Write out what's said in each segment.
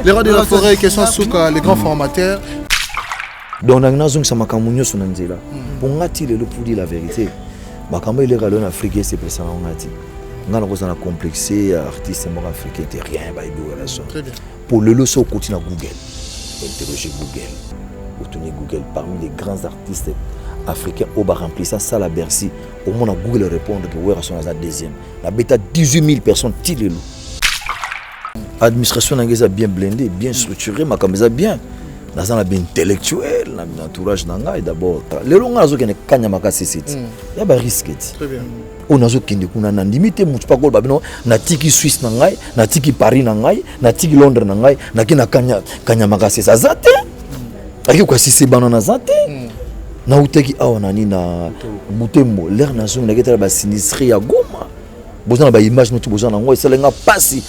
Les rois de la forêt, qui sont Souka, les grands formateurs. Donc, on a une samakamounia sur Nanzela. Pour ngati le pour dire la vérité. Makamba il est galon africain, c'est ça on ngati. On a complexé artiste africain, c'est rien, bah il Très bien. Pour le leçon au continent Google. Interroger Google. Retourner Google parmi les grands artistes africains au bas rempli ça la Bercy. Au moins Google répondre pour voir son deuxième. La bêta 18 000 personnes tilelo. Administration nangaisa bien blindée, bien structurée, makameza bien. Dans un bien intellectuel, dans l'entourage nangai d'abord. Les longs azo qui ne kanya makasi c'est. Il y a des risques. Très bien. On a zo kindi kuna na limite mutu pa kolba bino na tiki Suisse nangai, na tiki Paris nangai, na tiki Londres nangai, na kina kanya makasi ça zate. Aki kwa sisi banana zate. Na uteki awa nani na Butembo, l'air na zo na ketela ba sinistrie ya Goma. Bozana ba image mutu bozana ngo eselenga pasi.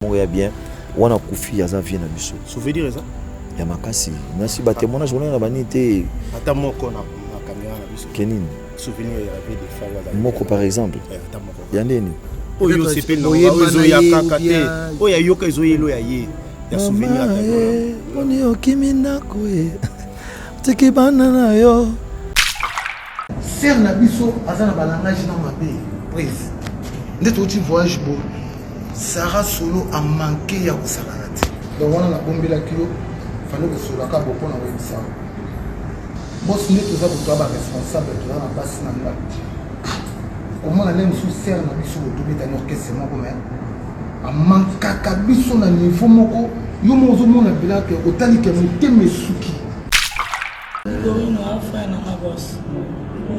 Mon ya bien, on a confié à ça vient na biso. Souvenir ça? Ya makasi. Merci ba témoignage on a banité. Ata moko na caméra na biso. Kenini? Souvenir ya vie des femmes. Moko par exemple. Ata moko. Ya nini? Oyo sepel no oyo ya kakate. Oyo yoka ezo yelo ya ye. Ya souvenir ata. Oni okimina koe. Tiki banana yo. Ser na biso azana balangage na mabe. Prise. Ndeto tu voyage beau. Sarah Solo a manqué ya kusakanati. Donc on a la bombe la kilo. Fallait que Solo ka boko na webisa. Boss ndeto za ko ba responsable to na basi na nga. Comment on a même sous ser na biso to beta no kese moko mais. A manka ka biso na niveau moko. Yo mozo mona bila ke otali ke muteme suki. Dorino a frère na ma boss.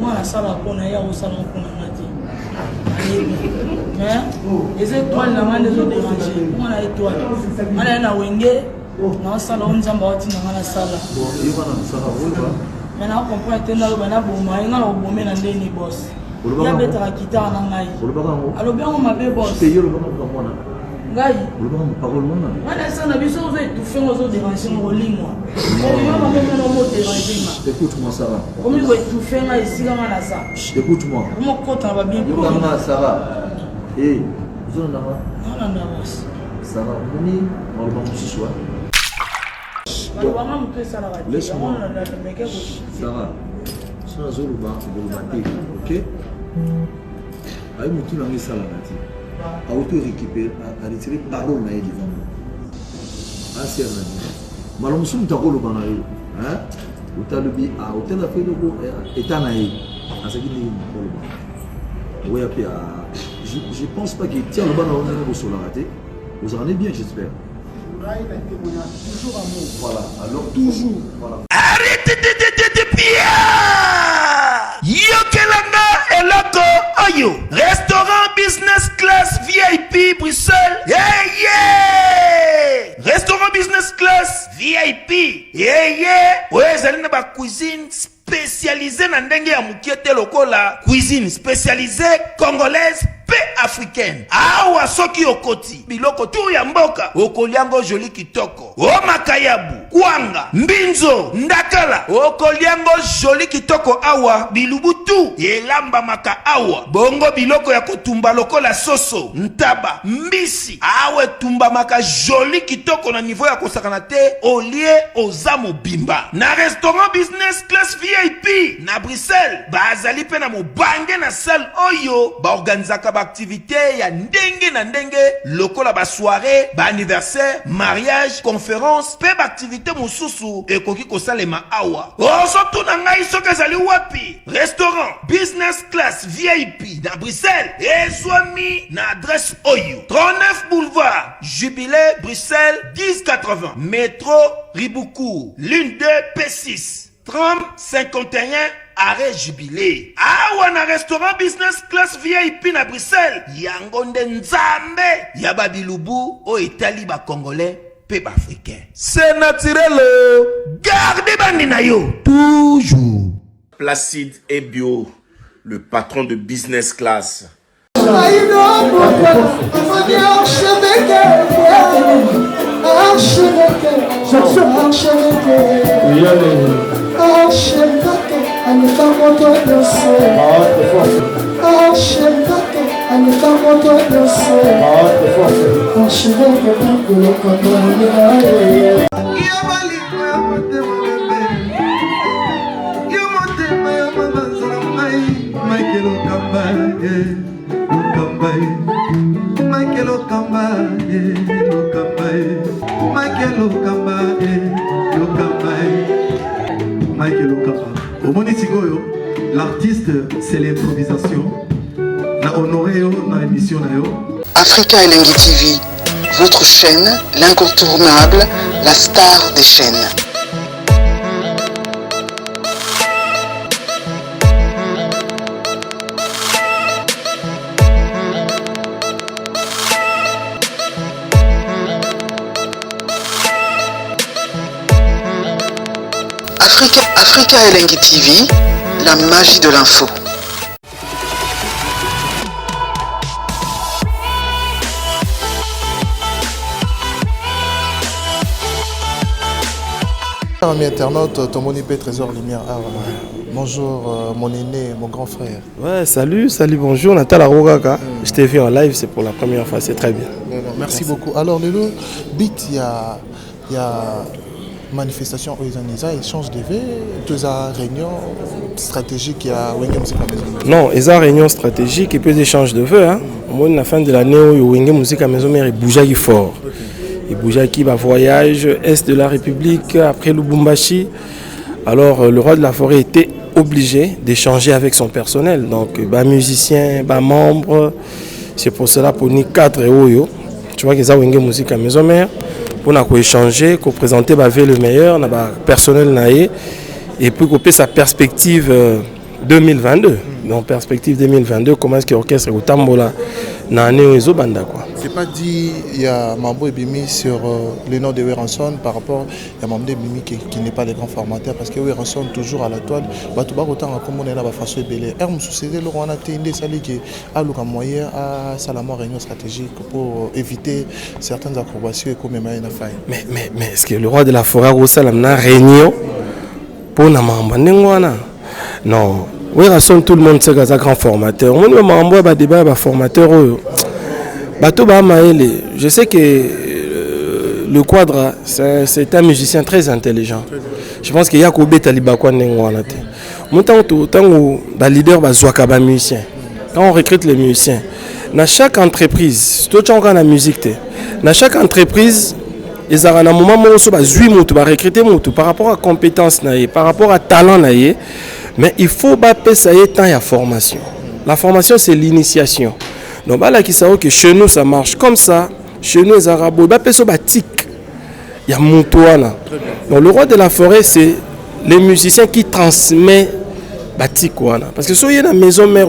Moi la sala kona ya o salon kona ngati. Mais les étoiles na mande zo déranger. Moi la étoile. Ana na wenge na sala on nzamba wati na na sala. Yo bana sala wolba. Mais na comprendre tena lo bana boma nga lo bomé na ndeni boss. Ya beta guitare na ngai. Alors bien on m'appelle boss. C'est yo le bana ko mona. Ngai. Le bana parole mona. Voilà ça na biso zo tout fait zo déranger mo lingwa. Yo ma même no mo déranger ma. Écoute-moi Sarah. Comme il va tout faire là ici là na ça. Écoute-moi. Mon compte va bien Yo bana Sarah. Eh, zo na ma. Non non boss. Sarah, moni, on va pas ce soir. Laisse-moi. Sarah, si on a zolo ba, ok? Aïe, mon tour dans les salles à auto récupérer, à retirer parole na devant nous. Ah, c'est un ami. Malom soum ta rolo ba na yo, hein? Au talobi a hôtel a fait le go état na yo. À ce qui dit rolo ba. Ouais, puis je pense pas qu'il tient le ban on est au sol raté. Vous en êtes bien, j'espère. Toujours amour. Voilà, alors toujours. Voilà. Arrêtez de Pierre! Yokelanga eloko oyo. Restaurant business class VIP Bruxelles. Yeah! Restaurant business class VIP. Yeah! Ouais, zali na ba cuisine spécialisée na ndenge ya mukiete lokola. Cuisine spécialisée congolaise africaine. Awa soki okoti biloko tu ya mboka okoliango joli kitoko o makayabu kwanga mbinzo ndakala okoliango joli kitoko awa bilubutu elamba maka awa bongo biloko ya kotumba lokola soso ntaba mbisi awe tumba maka joli kitoko na niveau ya kosakana te olie ozamo bimba na restaurant business class VIP na Bruxelles bazali pe na mobange na salle oyo ba organizaka activité ya ndenge na ndenge lokola ba soirée, ba anniversaire, mariage, conférence, pe ba activité mosusu ekoki kosalema awa. Osoto na ngai soka zali wapi? Restaurant business class VIP na Bruxelles. Ezwami na adresse oyo. 39 boulevard Jubilé Bruxelles 1080. Métro Riboucourt, l'une 2 P6. 30 51 arrêt Jubilé. Awa na restaurant business class VIP na Bruxelles. Yango nde nzambe ya babilubu o Italie ba congolais pe ba africain. C'est naturel. Gardez bandi na yo toujours. Placide et Bio, le patron de business class. L'artiste, c'est l'improvisation. Na honoré dans l'émission. Africa Elengi TV, votre chaîne, l'incontournable, la star des chaînes. Africa Elengi TV, la magie de l'info. Ami internaute, Tomoni P, Trésor Lumière. Bonjour mon aîné, mon grand frère. Ouais, salut, bonjour, Nathalie Arogaka. Je t'ai vu en live, c'est pour la première fois, c'est très bien. Merci beaucoup. Alors, le bit, il y a manifestation aux Anisa, échange de vues, deux réunions stratégiques, il y a Wenge Musique à Maison. Non, ils ont réunion stratégique et puis échange de vues. Au moins, à la fin de l'année, Wenge Musique à Maison Mère, il bougeait fort. Il bougeait qui va voyage est de la République après Lubumbashi. Alors le roi de la forêt était obligé d'échanger avec son personnel. Donc musiciens, membres. C'est pour cela pour nous 4 euros. Tu vois qu'ils ont une musique à Maison Mère pour nous échanger, pour présenter le meilleur, le personnel et puis couper sa perspective 2022. Donc perspective 2022, comment est-ce que l'orchestre est Tambola C'est pas dit, il y a Mambo et Bimi sur les noms de Weranson par rapport à Mambo et Bimi qui n'est pas les grands formateurs parce que Weranson toujours à la toile. Batouba autant comme on est là, façon belé. Herm Soucédé, on a tendé ça qui a le moyen à Salama réunion stratégique pour éviter certaines acrobaties et comme même une faille. Mais est-ce que le roi de la forêt au Salama réunion pour Namamba Nengwana? Non. Weranson tout le monde sait que c'est un grand formateur. On a Mambo et débat formateur. Je sais que le Quadra, c'est un musicien très intelligent. Je pense qu'il y a qu'au Talibakwa Nengwana. Le leader est musicien. Quand on recrute les musiciens, dans chaque entreprise, dans musique, dans chaque entreprise, ils ont un moment où ils recruter par rapport à compétences, par rapport à talent. Mais il faut payer temps à formation. La formation, c'est l'initiation. Donc, là, qui savent que chez nous, ça marche comme ça. Chez nous, les Arabes, il y a Moutouana. Donc, le roi de la forêt, c'est les musiciens qui transmettent Batik. Parce que si vous avez une maison mère,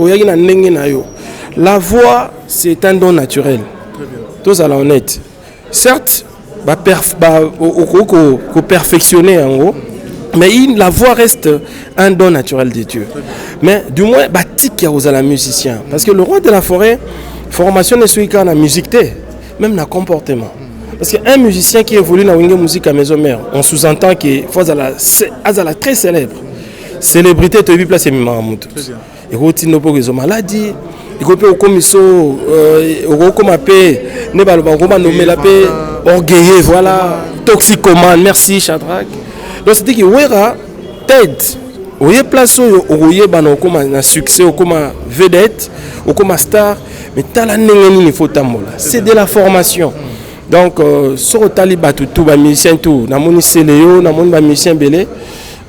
la voix, c'est un don naturel. Tous à la honnête. Certes, il perfectionner en gros. Mais la voix reste un don naturel de Dieu. Mais du moins, Batik y a la musicien. Parce que le roi de la forêt, formation n'est celui qui a la musique, même le comportement. Parce qu'un musicien qui évolue dans la musique à Maison Mère, on sous-entend qu'il faut être très célèbre. Célébrité, tu as vu placer Mahamoud. Il faut que tu aies maladie. Il faut que tu aies orgueilleux, voilà, toxicomane. Merci, Shadrach. Donc c'est que Wera tête, oye place oye bana okoma na succès okoma vedette, okoma star, mais tala nengeni il faut tamola. C'est de la formation. Donc sur taliba tout ba musicien tout, na moni Seléo, na moni ba musicien belé,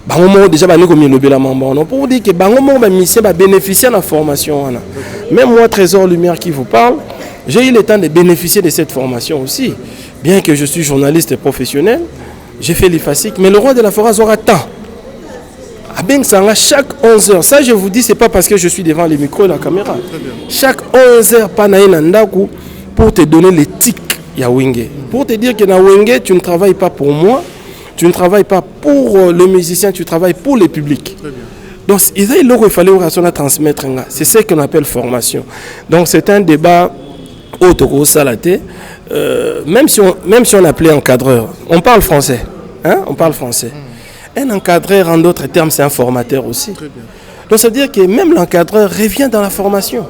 ba moment déjà ba niko milobela mamba. On pour dire que ba moment ba musicien ba bénéficier de la formation wana. Même moi Trésor Lumière qui vous parle, j'ai eu le temps de bénéficier de cette formation aussi. Bien que je suis journaliste professionnel, j'ai fait l'IFASIC, mais le roi de la forêt aura temps. À Bengsanga, chaque 11 heures, ça je vous dis, c'est pas parce que je suis devant les micros et la caméra. Chaque 11 heures, pour te donner l'éthique, il y a Wenge. Pour te dire que dans Wenge, tu ne travailles pas pour moi, tu ne travailles pas pour le musicien, tu travailles pour le public. Donc, il fallait transmettre. C'est ce qu'on appelle formation. Donc, c'est un débat autour salaté. Même si on appelait encadreur, on parle français. Hein? On parle français. Un encadreur, en d'autres termes, c'est un formateur aussi. Donc ça veut dire que même l'encadreur revient dans la formation.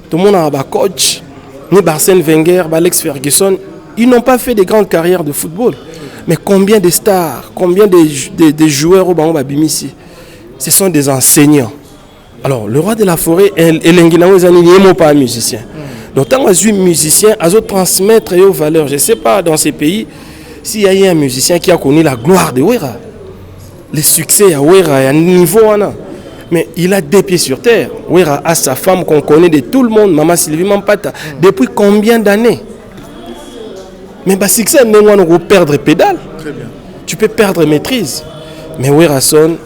tout le monde a un coach, ni Arsène Wenger, Alex Ferguson, ils n'ont pas fait de grandes carrières de football. Mais combien de stars, combien de joueurs au Bango Bimisi, ce sont des enseignants. Alors, le roi de la forêt, il n'est pas un musicien. Donc, tant que musicien, il doit transmettre aux valeurs. Je ne sais pas dans ces pays s'il y a eu un musicien qui a connu la gloire de Ouera. Le succès à Ouera est à un niveau. Mais il a des pieds sur terre. Ouera a sa femme qu'on connaît de tout le monde, Maman Sylvie Mampata. Depuis combien d'années? Mais le succès, on peut perdre pédale. Très bien. Tu peux perdre maîtrise. Mais Ouera son,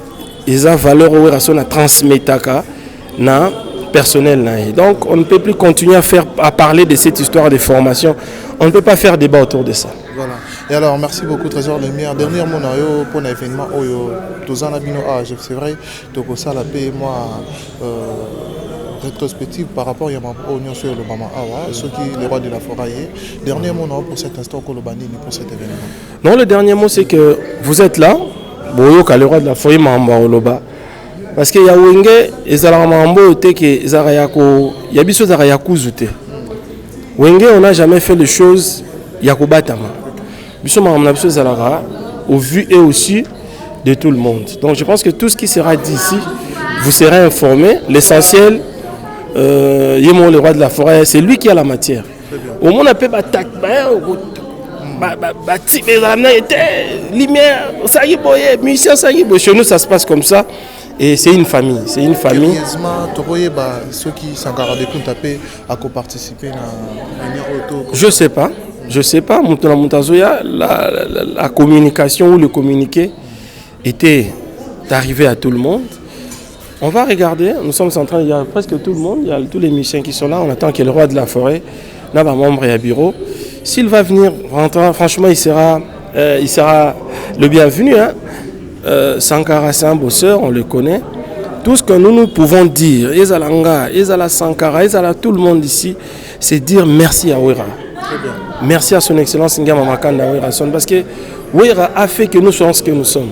ils ont valeur Ouera son à transmettre na personnel. Donc on ne peut plus continuer à parler de cette histoire de formation. On ne peut pas faire débat autour de ça. Voilà. Et alors, merci beaucoup, Trésor Lemire. Dernier mot pour l'événement, c'est vrai, donc ça la paix, moi, rétrospective par rapport à l'Union sur le Mama Awa, ceux qui les rois de la forêt. Dernier mot pour cet instant, pour cet événement. Non, le dernier mot, c'est que vous êtes là, le roi de la forêt, Mamba. Parce qu'il y a Wenge, il y a Wenge, on n'a jamais fait les choses, il y a au vu et aussi de tout le monde. Donc je pense que tout ce qui sera dit ici, vous serez informés. L'essentiel, le roi de la forêt, c'est lui qui a la matière. Au monde, on peut chez nous, ça se passe comme ça. Et c'est une famille. C'est une famille. Ceux qui sont à participer je sais pas. Je sais pas. La communication ou le communiqué était arrivé à tout le monde. On va regarder. Nous sommes en train. Il y a presque tout le monde. Il y a tous les musiciens qui sont là. On attend que le roi de la forêt, là, membre et à bureau. S'il va venir rentrer, franchement, il sera le bienvenu. Hein. Sankara, c'est un bosseur, on le connaît. Tout ce que nous pouvons dire, Ezalanga, Ezala Sankara, Ezala tout le monde ici, c'est dire merci à Ouera. Merci à son excellence Ngama Makanda Ouera Son, parce que Ouera a fait que nous soyons ce que nous sommes.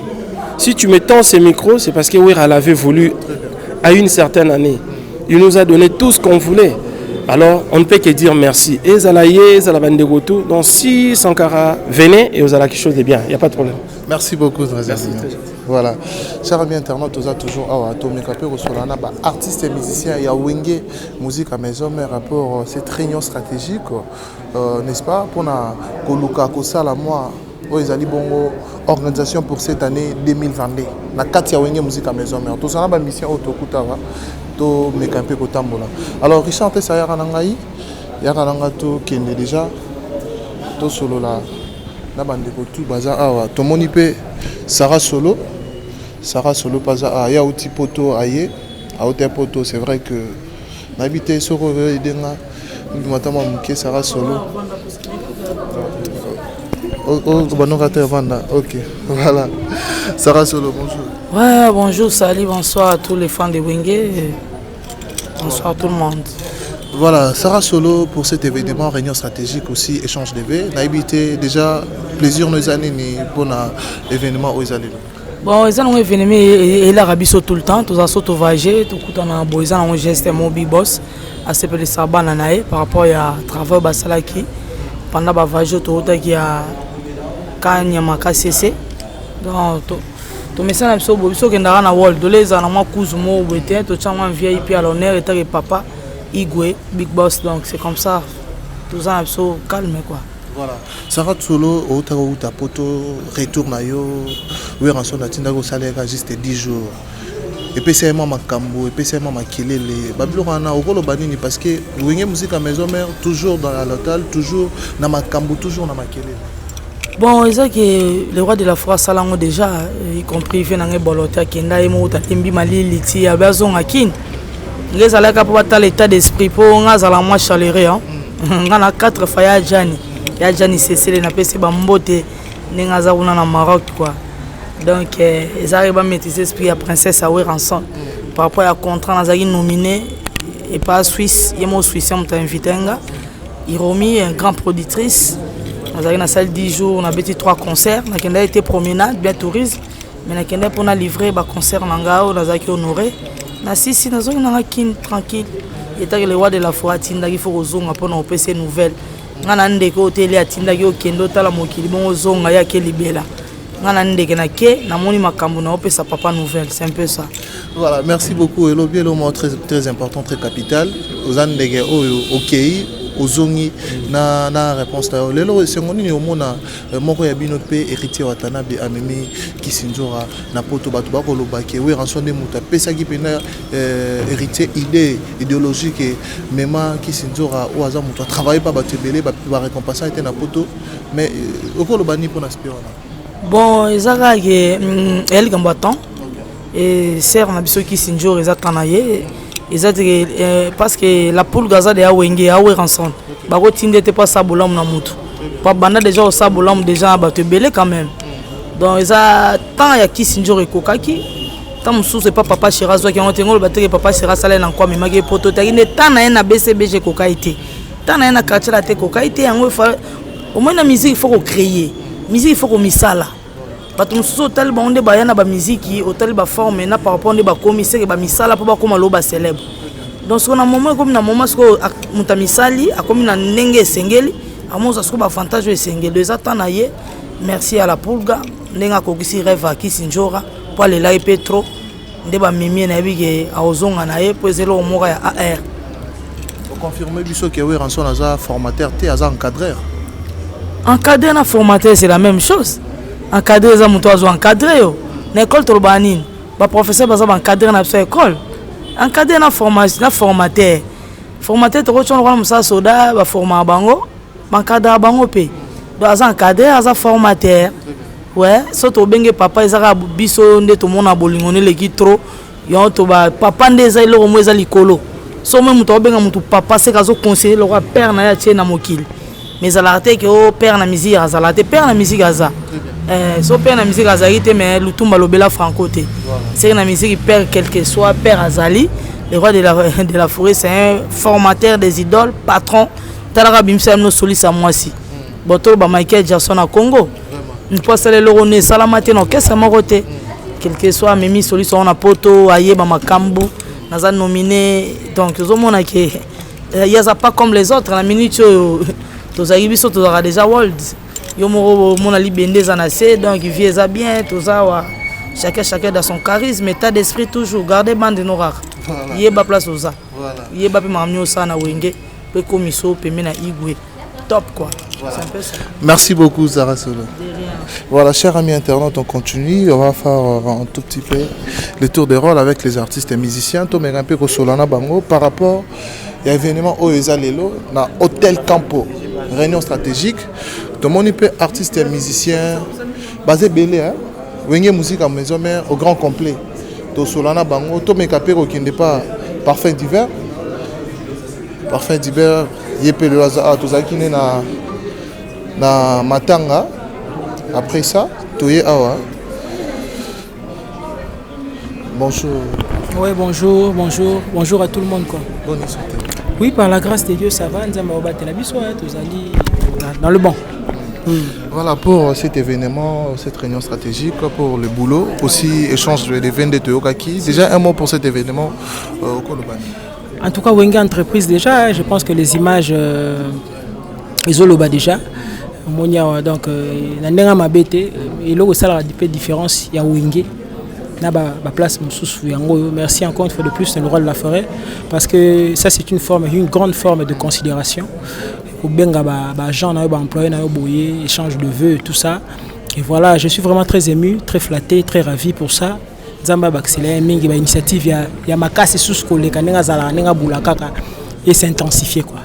Si tu me tends ces micros, c'est parce que Ouera l'avait voulu à une certaine année. Il nous a donné tout ce qu'on voulait. Alors, on ne peut que dire merci. Ezalaye, Ezala Bandegotou. Donc, si Sankara venait, et Ezala quelque chose de bien, il n'y a pas de problème. Merci beaucoup, Trésor. Voilà. Chers amis internautes, nous avons toujours artistes et musiciens. Il y a Wenge, musique à maison, mais rapport cette réunion stratégique, n'est-ce pas, pour la Koluka Kosala, moi, ils ont bongo organisation pour cette année 2022. La Katia Wenge, musique à maison, mais tout ça, on a une mission autokutawa. Alors Richard Tessayara Nangaï, Yarananga to qui est déjà to solo là, na bande tout bazar awa, to monipe Sarah Solo baza a ya outi poto aye, a outi poto c'est vrai que n'habiter sur denga, matama mke Sarah Solo. Ok, voilà. Sarah Solo, bonjour. Ouais, bonjour, salut, bonsoir à tous les fans de Wenge. Bonsoir tout le monde. Voilà, Sarah Solo pour cet événement, réunion stratégique aussi, échange de V. Naïbité, déjà, plaisir nos années pour l'événement aux années. Bon, ils ont un événement et la rabisso tout le temps, tous les autres voyager, tout le temps, ils ont un geste mobile boss, à ce que ça bananae par rapport à travail basalaki pendant le voyage, tout le temps, Kanyamaka CC. Donc, tout le monde est venu à la World. Tous les ans, je suis venu à VIP à l'honneur et papa, Igwe, Big Boss. Donc, c'est comme ça. Tout ça, c'est calme. Voilà. Sarah Solo, au Poto, retourne à Yo, où est en son attendant juste 10 jours. Et puis, c'est ma Kambo, et puis c'est ma Kilele. Babylona, au rôle banini parce que vous avez musique à maison mère, toujours dans la locale, toujours dans ma Kambo, toujours dans ma Kilele. Bon, c'est que le roi de la forêt Salango déjà, y compris Venange Bolota, Kenda et Mouta Timbi Mali, Liti, Abazon Akin. Les alaka pour battre l'état d'esprit pour on a la moins chaleureux. On a 4 faya Jani. Il y a Jani Cécile, n'a pas essayé de Nengaza ou dans Maroc quoi. Donc, ils arrivent à mettre l'esprit à Princesse Aoué ensemble. Par rapport à contrat, nous avons nominé et pas Suisse, il y a mon Suisse, on t'a invité un gars. Hiromi, une grande productrice. Nous avons dans la salle 10 jours, on a fait 3 concerts. Nous avons été promenade, bien tourisme. Mais nous avons livré un concert, nous avons honoré. na sisi nazongi nanga kin tranquille etaki le roi de la foi atindaki fo kozonga mpona opesa nouvelle nga na ndeke oteli atindaki okende otala mokili bongo ozonga ye ake libela nga na ndeke na ke namoni makambo na opesa papa nouvelle, c'est un peu ça. Voilà, merci beaucoup. Elobi elomo très important, très capital. Aux andege okei ozongi na réponse ta lelo sengoni ni omona moko ya bino pe héritier watanabe amemi Kisinzora na poto bato bakoloba ke we ransonde muta pesa ki pena héritier idéologique mema Kisinzora o aza muta travailler pas bato belé ba récompense était na poto mais okoloba ni pour aspect bon ezaka ke elle gambaton et sert na biso Kisinzora ezatana ye. Parce que la poule gaza de Awenge, Awe rançon. Bako tinde te pas sabolam na mutu. Pas banda déjà au sabolam déjà battu belé quand même. Donc ça tant ya Kisinzora kokaki. Tant musu c'est pas papa Chirazo qui ont tengolo battre papa Chirazo sale na kwa memage poto takine tant na BCBG kokaité. Tant na quartier la te kokaité yango fa au moins la musique il faut qu'on créer. Musique il faut qu'on misala. Bato mususu hôtel ba onde bayana ba musique hôtel ba forme na par rapport onde ba commissaire ba misala po ba koma loba célèbre donc ce qu'on a moment comme na moment ce que muta misali a comme na ndenge sengeli amoza ce que ba avantage sengeli les attend ye merci à la pulga ndenga ko kisi rêve à Kisinzora pour aller là petro nde ba mimi na bige a ozonga na ye po zelo moka ya AR pour confirmer biso que we rançon aza formateur te aza encadreur na formateur c'est la même chose. Encadré les amours encadré l'école tolbanine ba professeur baza encadré na école encadré na formation na formateur to ko tshona kwa msa soda ba forma bango encadré bango pe do aza encadré aza formateur ouais soto benge papa ezaka biso nde to mona bolingo ne leki trop yo to ba papa ndeza iloko mo eza likolo so même to benga mutu papa se kazo conseiller le roi père na ya tshena mokili mais alarte que o père na musique azalate père na musique aza so père na musique azali te mais lutumba lobela franco te c'est na musique père quel que soit père azali le roi de la forêt c'est un formateur des idoles patron talaka bimsa no solisa mwasi boto ba Michael Jackson na Congo une fois ça le rone salamate no kesa mokote quel que soit memi solisa na poto ayeba makambu naza nominé donc zo mona ke yaza pas comme les autres la minute tozali biso tozaka déjà world yo moko mona libende zanase donc il vient bien tozawa chacun dans son charisme état d'esprit toujours garder bande noir yeba place oza yeba pe mamnyo sana wenge pe komiso pe mena igwe top quoi. C'est un peu ça. Merci beaucoup Zara Solo. Voilà, chers amis internautes, on continue. On va faire un tout petit peu le tour des rôles avec les artistes et musiciens. Tomé un peu ko Solana Bango par rapport à l'événement Oeza Lelo na Hôtel Campo, réunion stratégique. Tout le monde peut artistes et musiciens basé belé hein. Wenge musique à maison mais au grand complet. To Solana Bango, Tomé Kapé ko kinde pas parfum d'hiver. Parfum d'hiver, yepé le hasard to zakine na matanga. Après ça, toye awa. Bonjour. Oui, bonjour à tout le monde quoi. Bonne santé. Oui, par la grâce de Dieu, ça va. Nous avons dans le bon. Voilà pour cet événement, cette réunion stratégique, pour le boulot, aussi échange de vins de Toyokaki. Déjà un mot pour cet événement au Kolobani. En tout cas, Wenge Entreprise déjà, je pense que les images, ils ont déjà. Donc, Nandanga Mabete, et là, ça a une différence, il y a Wenge. Place merci encore une fois de plus le roi de la forêt parce que ça c'est une grande forme de considération pour benga gens employés échange de vœux et tout ça et voilà je suis vraiment très ému très flatté très ravi pour ça Zamba accélère mingi initiative ya makasi sous koleka nenga zala nenga bulakaka et s'intensifier quoi.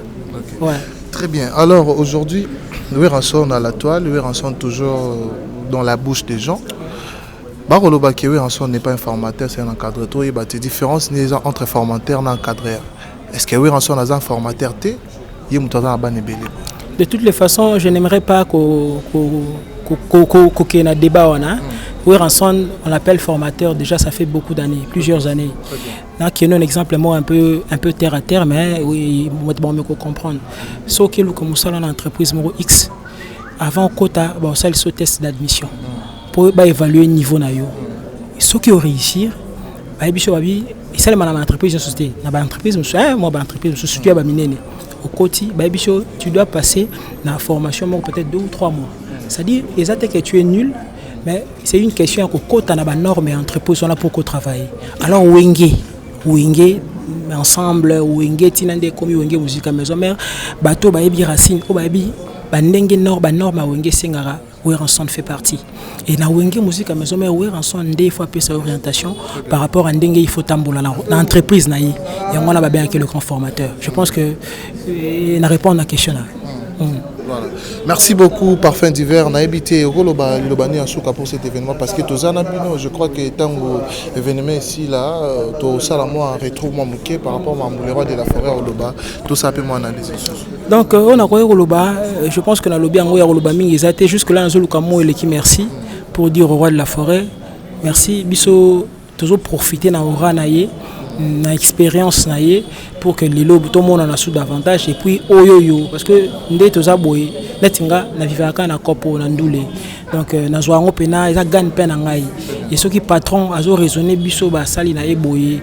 Ouais. Très bien. Alors aujourd'hui nous rançons à la toile, nous rançons toujours dans la bouche des gens. Barolo Bakewe en soi n'est pas un formateur, c'est un encadreur. Il y a des différences entre formateur et encadreur. Est-ce que oui en soi un formateur t De toutes les façons, je n'aimerais pas qu'on ait un débat. Oui, on l'appelle formateur, déjà ça fait beaucoup d'années, plusieurs années. Là, qui est un exemple un peu terre à terre, mais oui, on peut comprendre. Sauf que nous, comme ça, dans l'entreprise X, avant quota, ça le test d'admission. Pour évaluer le niveau. Ceux qui ont réussi, Et ça, c'est entreprise, une société. Dans l'entreprise, moi, l'entreprise, je suis à Baminene. Au côté, tu dois passer la formation peut-être 2 ou 3 mois. C'est-à-dire, exactement que tu es nul, mais c'est une question que quand on a des normes et entreprises, on a beaucoup travaillé. Alors, Wenge, ensemble, Wenge, Tinande, comme Wenge, musique à maison mère, bateau, Baebi Racine, Baebi, Bandenge norme à Wenge Sengara. Ouéranson fait partie. Et dans Wenge musique à maison, mais Ouéranson des fois peut sa orientation par rapport à Ndenge il faut tamboula l'entreprise naïe. Et on a bien avec le grand formateur. Je pense que il répond à la question là. Voilà. Merci beaucoup Parfum d'hiver. On a habité au Lobani en Souka pour cet événement parce que je crois que tant l'événement ici là, tout ça là moi retrouve moi mouké par rapport à le roi de la forêt au Loba. Tout ça peut m'analyser. Donc on a quoi au Loba. Je pense que dans le lobby en au Loba mingi ils étaient jusque là en Zolukamo et l'équipe merci pour dire au roi de la forêt merci biso toujours profiter dans aura naie. Une expérience pour que les lobes tout le monde en a sous davantage et puis oyoyo parce que ndé toza boy netinga na vivaka na kopo na ndule donc na zoango pena eza gagne peine ngai et ceux qui patron azo raisonner biso ba sali na eboye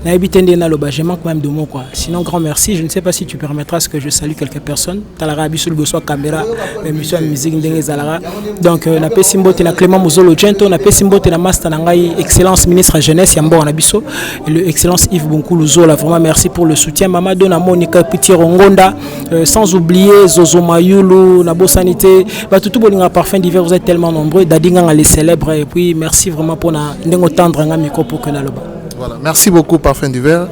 na ebitende na loba je manque même de mots quoi sinon grand merci je ne sais pas si tu permettras ce que je salue quelques personnes talara biso le goso caméra émission musique ndenge zalara donc na pesimbote na Clément Mozolo Gento na pesimbote na master na ngai excellence ministre jeunesse yambo na biso et le excellence Yves Bonkulu Zola vraiment merci pour le soutien Mama Dona Monica Petit Rongonda sans oublier Zozo Mayulu na Bosanité tout bolinga Parfum d'hiver vous êtes tellement nombreux dadinga les célèbres et puis merci vraiment pour na ndengo tendre nga micro pour que na loba. Voilà, merci beaucoup Parfum d'hiver.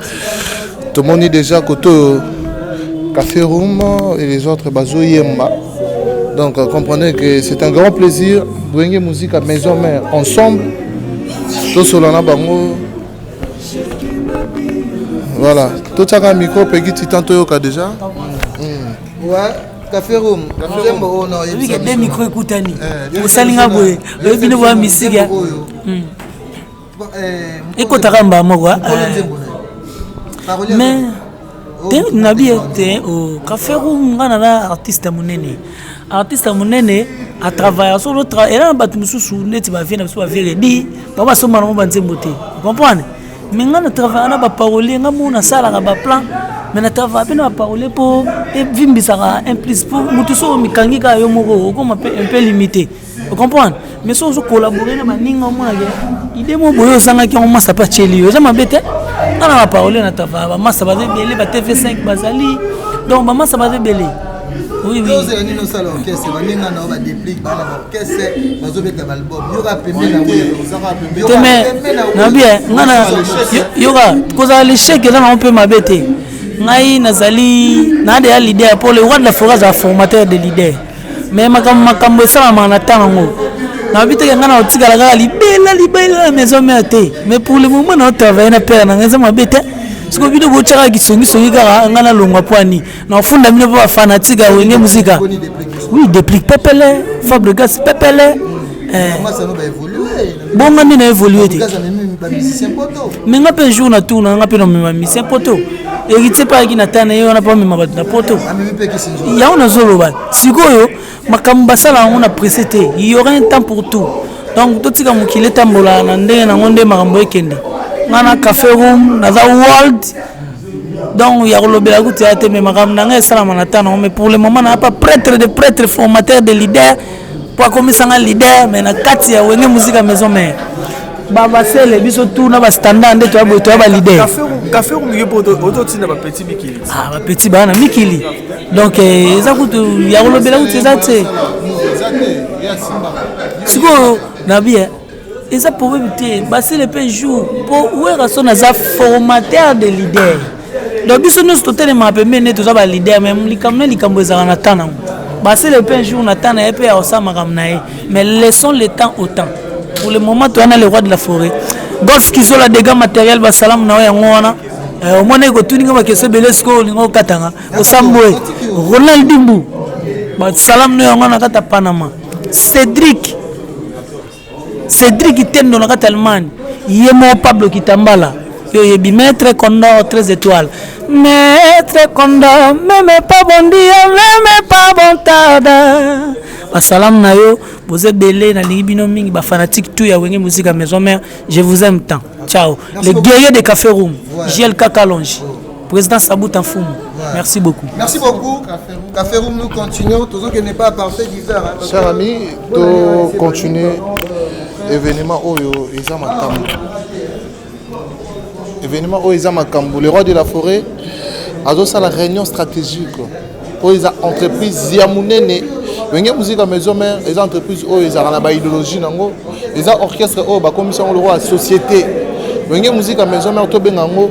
Tout le monde est déjà côté Café Room et les autres Bazo Yemba. Donc comprenez que c'est un grand plaisir de venir musique à maison mère ensemble. Tout Solana Bango. Voilà, tout ça un micro petit tanto yoka déjà. Ouais. Café Room. Oui, il y a des micros écoutani. Au Salinga Boy, le vino voit musique. Écoute Ramba moi mais nabi était au Café Room ngana artiste munene a travaillé sur le travail et là batu mususu neti ba vient na vire di baba soma na ba nzembote comprendre mais ngana travailler na ba parole ngamuna sala na ba plan mais na travailler na ba parole pour et vimbisa un plus pour mutu so mikangika yo moko comme un peu limité vous comprenez mais si on collaborer na baninga mona ke idée mo boyo sanga ki on massa pas cheli yo jamais bête na na parole na tava ba massa ba belé ba TV5 bazali donc ba massa ba belé oui oui c'est ni no sala orchestre baninga na ba déplique ba na orchestre bazo beta album yo ka pembe na we na bien ngana yo ka koza l'échec là on peut mabete ngai nazali na de l'idée pour le roi de la forêt à formateur de l'idée mais makambo ça na tango na bité que ngana otika la libela maison mère mais pour le moment on travaille na père na ngeza mabete ce que bido bochara kisongi kara ngana longwa poani na funda mine ba fanatique wenge musica oui déplique pepele Fabregas pepele moi ça no ba évoluer bon ngani na évoluer mais ngape jour na tour na ngape no musicien poto héritier pa ki na tana yo na pa mema na poto ya on a zoloba sikoyo makamba sala on a précédé il y aura un temps pour tout donc tout tika mukile tambola na ndenge na ngonde makambo ekende ngana Café Room na the world donc ya kolobela ku théâtre mais makambo na ngai sala manatana mais pour le moment na pas prêtre formateur de leader pour commencer un leader mais na kati ya wenge musique à maison mère baba sele biso tout na ba standard nde to ba leader Café Room ngi poto ototina ba petit mikili ba petit bana mikili donc eza kutu ya kolobela ku tezate siko na bien eza probabilité ba sele pe jour pour ouera son za formateur de leader donc biso nous totel ma pe mene to za ba leader même likambo eza na tana ba sele pe jour na tana et pe ya osama kamnae mais laissons le temps au temps. Pour le moment, tu as le roi de la forêt. Golf qui sont la dégâts matériels, salam na wana. Au moins, il y a des Belesko, Katanga, au Samboé, Ronald Dimbu, salam na wana kata Panama. Cédric qui t'aime dans la carte Allemagne. Yemo Pablo Kitambala. Yoyebi maître Condor 13 étoiles. Maître Condor, même pas bon dia, même pas bon tarda. Salam nayo, vous êtes belé, na libino mingi, ba fanatique tout ya wenge musique à maison mère. Je vous aime tant. Ciao. Les guerriers de Café Room. JLK Kalonji. Président Sabout Anfoum. Merci beaucoup. Merci beaucoup. Café Room, nous continuons. Tout ce qui n'est pas parfait d'hiver. Chers amis, nous continuons l'événement Oyo Izamakambo. Événement Oyo Izamakambo. Le roi de la forêt a donné la réunion stratégique. Oyo entreprise Ziamounene. Wenge musique à maison mère, les entreprises Oyo Izarana idéologie nango. Les orchestres Oyo commission le roi société. Wenge musique à maison mère to bengango.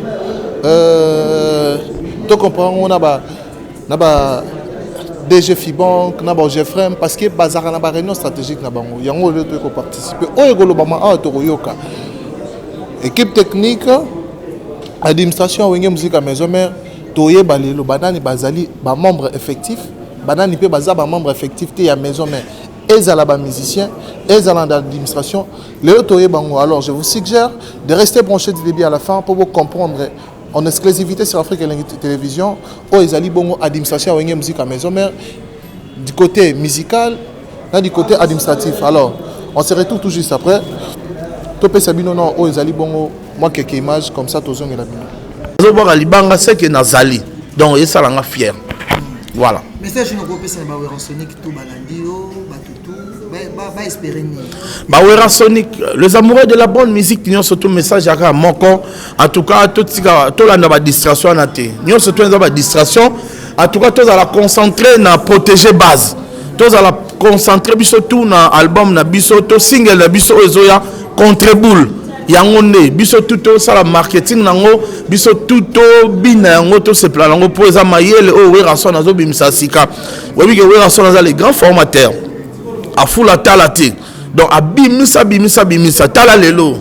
Tu comprends, on a DG Fibank, na GFRM parce que bazar na réunion stratégique na bango. Yango le to participer. Oyo golobama a to yoka. Équipe technique, administration wenge musique à maison mère, toye balelo banani bazali ba membre effectif, banani pe baza ba membre effectif te ya maison mère. Ezala ba musicien, ezala d'administration, le toye bango. Alors je vous suggère de rester branché du début à la fin pour vous comprendre en exclusivité sur Afrique Télévision, où ils allaient bon administration et musique à maison mère du côté musical, du côté administratif. Alors, on se retrouve tout juste après. Topé Sabino non, où ils allaient bon moi quelques images comme ça tous on est là. Zo ba libanga c'est que nazali. Donc et ça l'a fier. Voilà. Mais c'est je ne peux pas ça ba Sonic tout balandio, batutu, ba espérer ni. Bawera Sonic, les amoureux de la bonne musique, nous surtout message à Moko. En tout cas, tout la distraction à té. Nous surtout la distraction. En tout cas, tous à la concentrer na protéger base. Tous à la concentrer surtout na album na biso, to single na biso ezoya contre boule. Yangonde biso tout ça la marketing nango biso tout bina yango to se plan nango pour eza mayele o wera son azo bimisa sika. Oui que wera son les grands formateurs. A fula talati. Donc bimisa tala lelo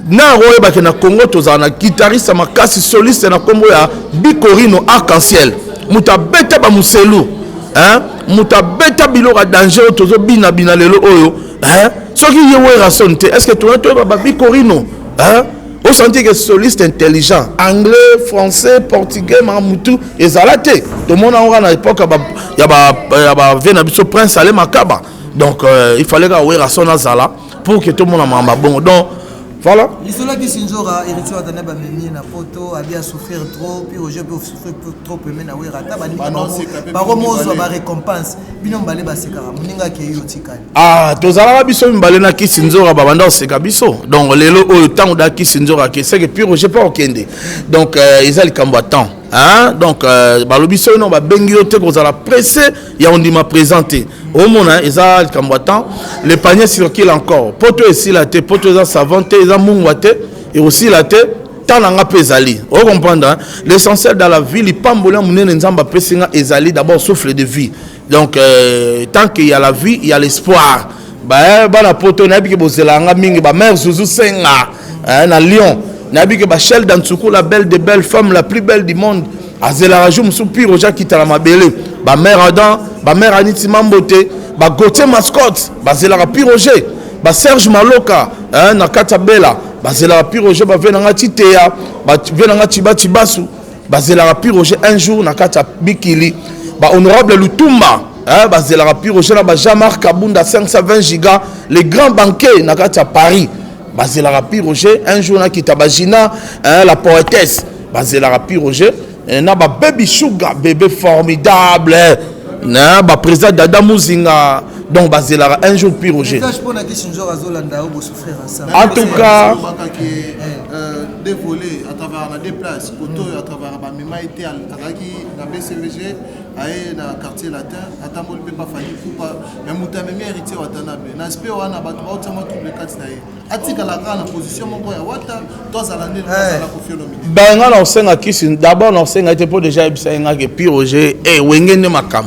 na roye ba na Congo tozana guitariste makasi soliste na kombo ya Bikorino arc-en-ciel muta beta ba muselu hein muta beta bilora danger tozo bina lelo oyo hein soki yewe rasonte est-ce que tu as ba Bikorino hein au senti que soliste intelligent anglais français portugais mamutu ezalate tout le monde a na époque ya ba vena biso prince ale makaba. Donc il fallait que son azala pour que tout le monde ait bon. Donc voilà. L'histoire qui s'injora héritier à Danaba Memi na photo a bien souffrir trop puis au jeu peut souffrir trop mais na wera ta bani ba remozo ba récompense bino mbale ba sekara muninga ke yotikali. Ah tozala biso mbale na kisinzora ba banda seka biso. Donc lelo o temps da kisinzora ke c'est que puis je pas okende. Donc ils allaient combattant. Hein? Donc balobiso non ba bengi yote ko za la pressé ya on dit m'a présenté. Au mona ils allaient combattant le panier circule encore. Poto ici la té poto za savante za mungwate et aussi la té tananga pesali. On comprendre hein? L'essentiel dans la vie, les pambola munene nzamba pesinga ezali d'abord souffle de vie. Donc tant qu'il y a la vie, il y a l'espoir. Ba la poto na bi ke bozelanga mingi ba mère Zouzou Senga na Lyon. Nabi que Bachel Dansoukou, la belle des belles femmes, la plus belle du monde. Azela Rajoum Soupir, Oja Kitala Mabele, ba mère Adam, ba mère Aniti Mambote, ba Gauthier Mascotte, ba Zela Rapi Roger, ba Serge Maloka, Nakata Bella, ba Zela Rapi Roger, ba Venanga Titea, ba Venanga Tiba Tibasu, ba Zela Rapi Roger un jour, Nakata Bikili, ba Honorable Lutumba, ba Zela Rapi Roger, ba Jean-Marc Kabunda 520 gigas, les grands banquiers, Nakata Paris. Basé Rapi Roger, un jour qui tabagina la poétesse. Basé Rapi Roger, na ba baby sugar, bébé formidable, na ba président Dada Mouzinga. Donc basé un jour Pi Roger. En tout cas, dévolé à travers la déplace, à travers la mémoire été à la BCVG, à la quartier latin, à Tamol Pepa Fani, mais Moutamemi héritier Watanabe. N'aspect on a battu autrement tous les quatre naïs. Atika la grande position, mon boy, Wata, toi à l'année, la confiance. Ben, on s'en a qui d'abord, on s'en a été pour déjà Pi Roger et Wengene Makam.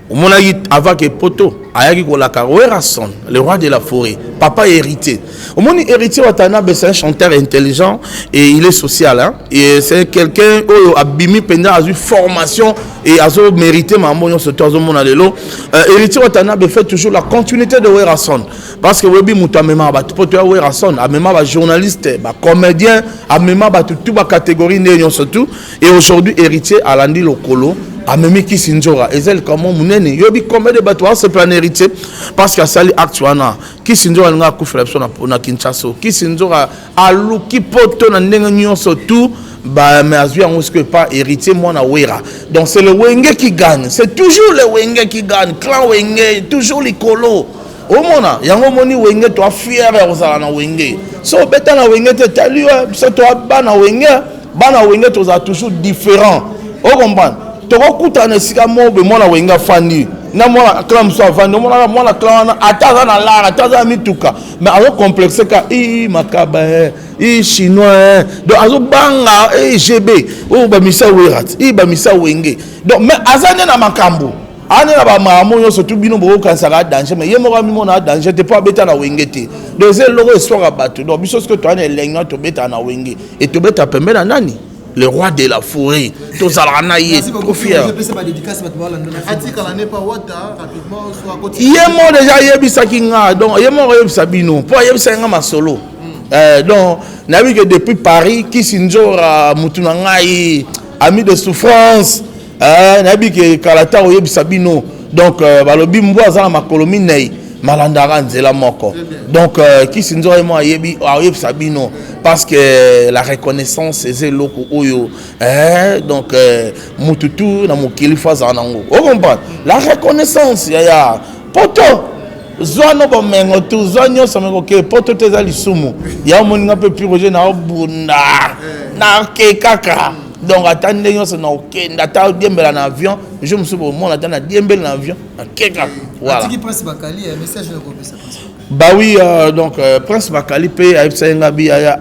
On a dit avant que Poto, Ayaki Kolaka, Werason, le roi de la forêt, papa hérité. Au moins, héritier Watanabe, c'est un chanteur intelligent et il est social. Hein? Et c'est quelqu'un qui a bimi pendant une formation et a mérité Mamon ce temps au monde. Héritier Watanabe fait toujours la continuité de Werason. Parce que Webi Moutamema, Poto Werason, a même journaliste, comédien, a même toute la catégorie surtout. Et aujourd'hui, héritier à l'Andi Lokolo. amemi Kisinzora ezel comment munene yobi combien de bateaux se plan héritier parce que sali actuana Kisinzora nga kufela na Kinshasa Kisinzora aluki poto na ndenge nyonso tout bah mais azui en que pas héritier moi na wera donc c'est le Wenge qui gagne, c'est toujours le Wenge qui gagne, clan Wenge toujours les colos au mona yango moni Wenge toi fier ozala na Wenge so beta na Wenge te tali so toi bana Wenge to za toujours différent au comprendre to kokuta na sika mobe mona Wenge fandi na mona clan so fandi mona clan ataza na lara ataza mituka mais azo complexe ka makaba chinois donc azo banga GB o ba misa werat ba misa Wenge donc mais azane na makambo ane na ba mamo yo surtout bino bo kansaka danger mais yemo mi mona danger te pas beta na Wenge te donc c'est logo histoire bateau donc biso ce que toi na lengna to beta na Wenge et to beta pembe na nani le roi de la forêt to zalana ye trop fier yemo déjà yebisa kinga donc yemo yebisa bino po yebisa nga masolo donc na vu que depuis Paris Kisinzora mutuna ngai ami de souffrance na vu que kalata oyebisa bino donc balobi mbwa za makolomi nei malandara nzela moko donc Kisinzora mo ayebisa bino parce que la reconnaissance c'est loko oyo donc mututu na mokili faza nango o comprendre la reconnaissance ya poto Zoano bomengo tu zonyo sameko ke poto teza lisumu ya moninga pe piroje na obunda na ke kaka donc attendez yo se na okenda ta diembela na avion je me suis bon attendre diembela na avion ke kaka voilà Tiki Prince Bakali message de groupe ça bah oui donc Prince Bakali pe aipsa ngabi ya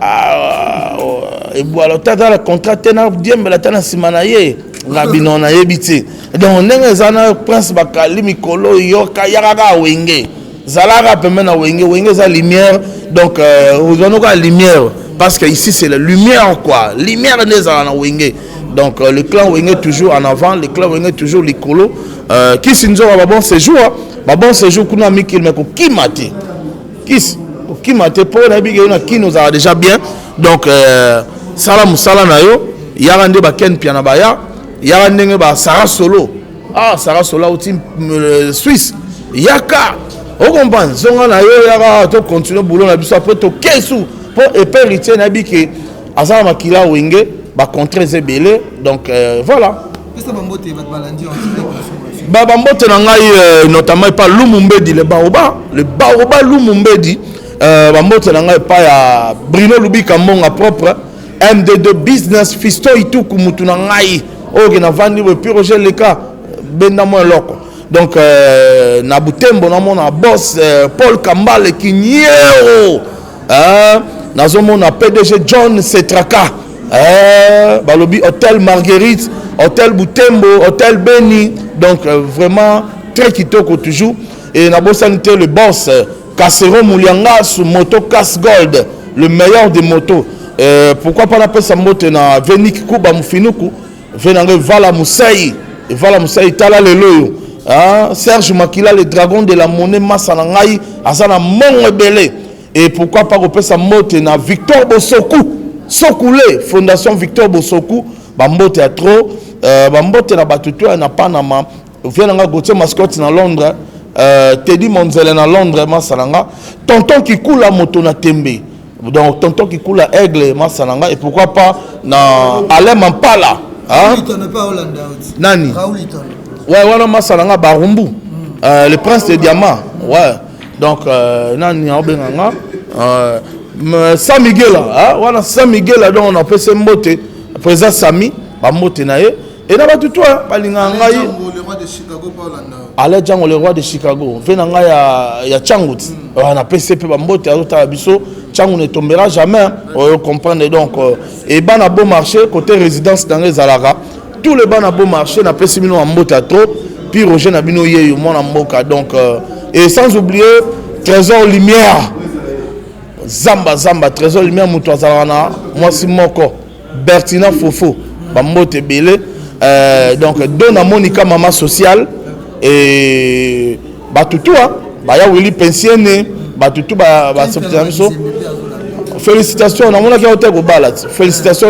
et voilà tata la contrat tena diembela tana simana ye ngabi non na yebiti donc ndenge zana Prince Bakali mikolo yo kayaka Wenge Zalaga permet na Wenge za lumière donc vous avez la lumière parce que ici c'est la lumière quoi lumière des na Wenge donc le clan Wenge toujours en avant le clan Wenge toujours l'écolo Kisinzora ba bon séjour kuna mikil me ko kimate pour na bige na ki nous a déjà bien donc salam na yo yarande ba ken piana ba ya ndenge ba Sarah Solo Sarah Solo au team Suisse yaka au comprendre zonga na yo yaka to continuer boulot na biso après to kesu pour épée héritier na bi que azala makila Wenge ba contre zebele donc voilà bambote na ngai notamment pas Lumumbedi le baoba Lumumbedi bambote na ngai pas ya Bruno Lubika Mbonga propre MD2 business fisto ituku mutu na ngai oke na vandi we piroger le cas benda mo loko donc na Butembo na mona boss Paul Kambale Kinyeo nazomona PDG John Setraka balobi hôtel Marguerite hôtel Butembo hôtel Beni donc vraiment très kitoko toujours et na bosanité le boss Kasero Moulianga sous moto Casse Gold le meilleur des motos pourquoi pas la sa moto na Venik Kuba Mufinuku venange Vala Moussaï tala lelo Serge Makila le dragon de la monnaie Massanangai Asana Mongebele et pourquoi pas repasser sa moto na Victor Bosoku Sokoulé Fondation Victor Bosoku bambote à trop bambote na batutu na Panama venanga Gauthier Mascotte na Londres Teddy Monzele na Londres Massananga tonton qui coule la moto na Tembe donc tonton qui coule la Aigle Massananga et pourquoi pas na Alain Mampala Nani ouais voilà Massananga Barumbu le prince de diamant ouais donc nani obenganga San Miguel voilà San Miguel donc on appelle ce mbote président Sami ba mbote na ye et na batutu balinga ngai le roi de Chicago pas Hollande Ale Django le roi de Chicago venanga ya Changut on appelle ce pe ba mbote azota biso Changu ne tombera jamais on comprendre donc et bana beau marché côté résidence dans les Alara tous les bana beau marché na pesi bino mbote à trop puis Roger na bino yeyo mona mboka donc et sans oublier Trésor Lumière Zamba Trésor Lumière muto azalana moi si moko Bertina Fofo bambote belé donc Dona Monica maman sociale et batutu baya Willy pensionné batutu ba septiamiso félicitations na mona ki hotel ko balat félicitations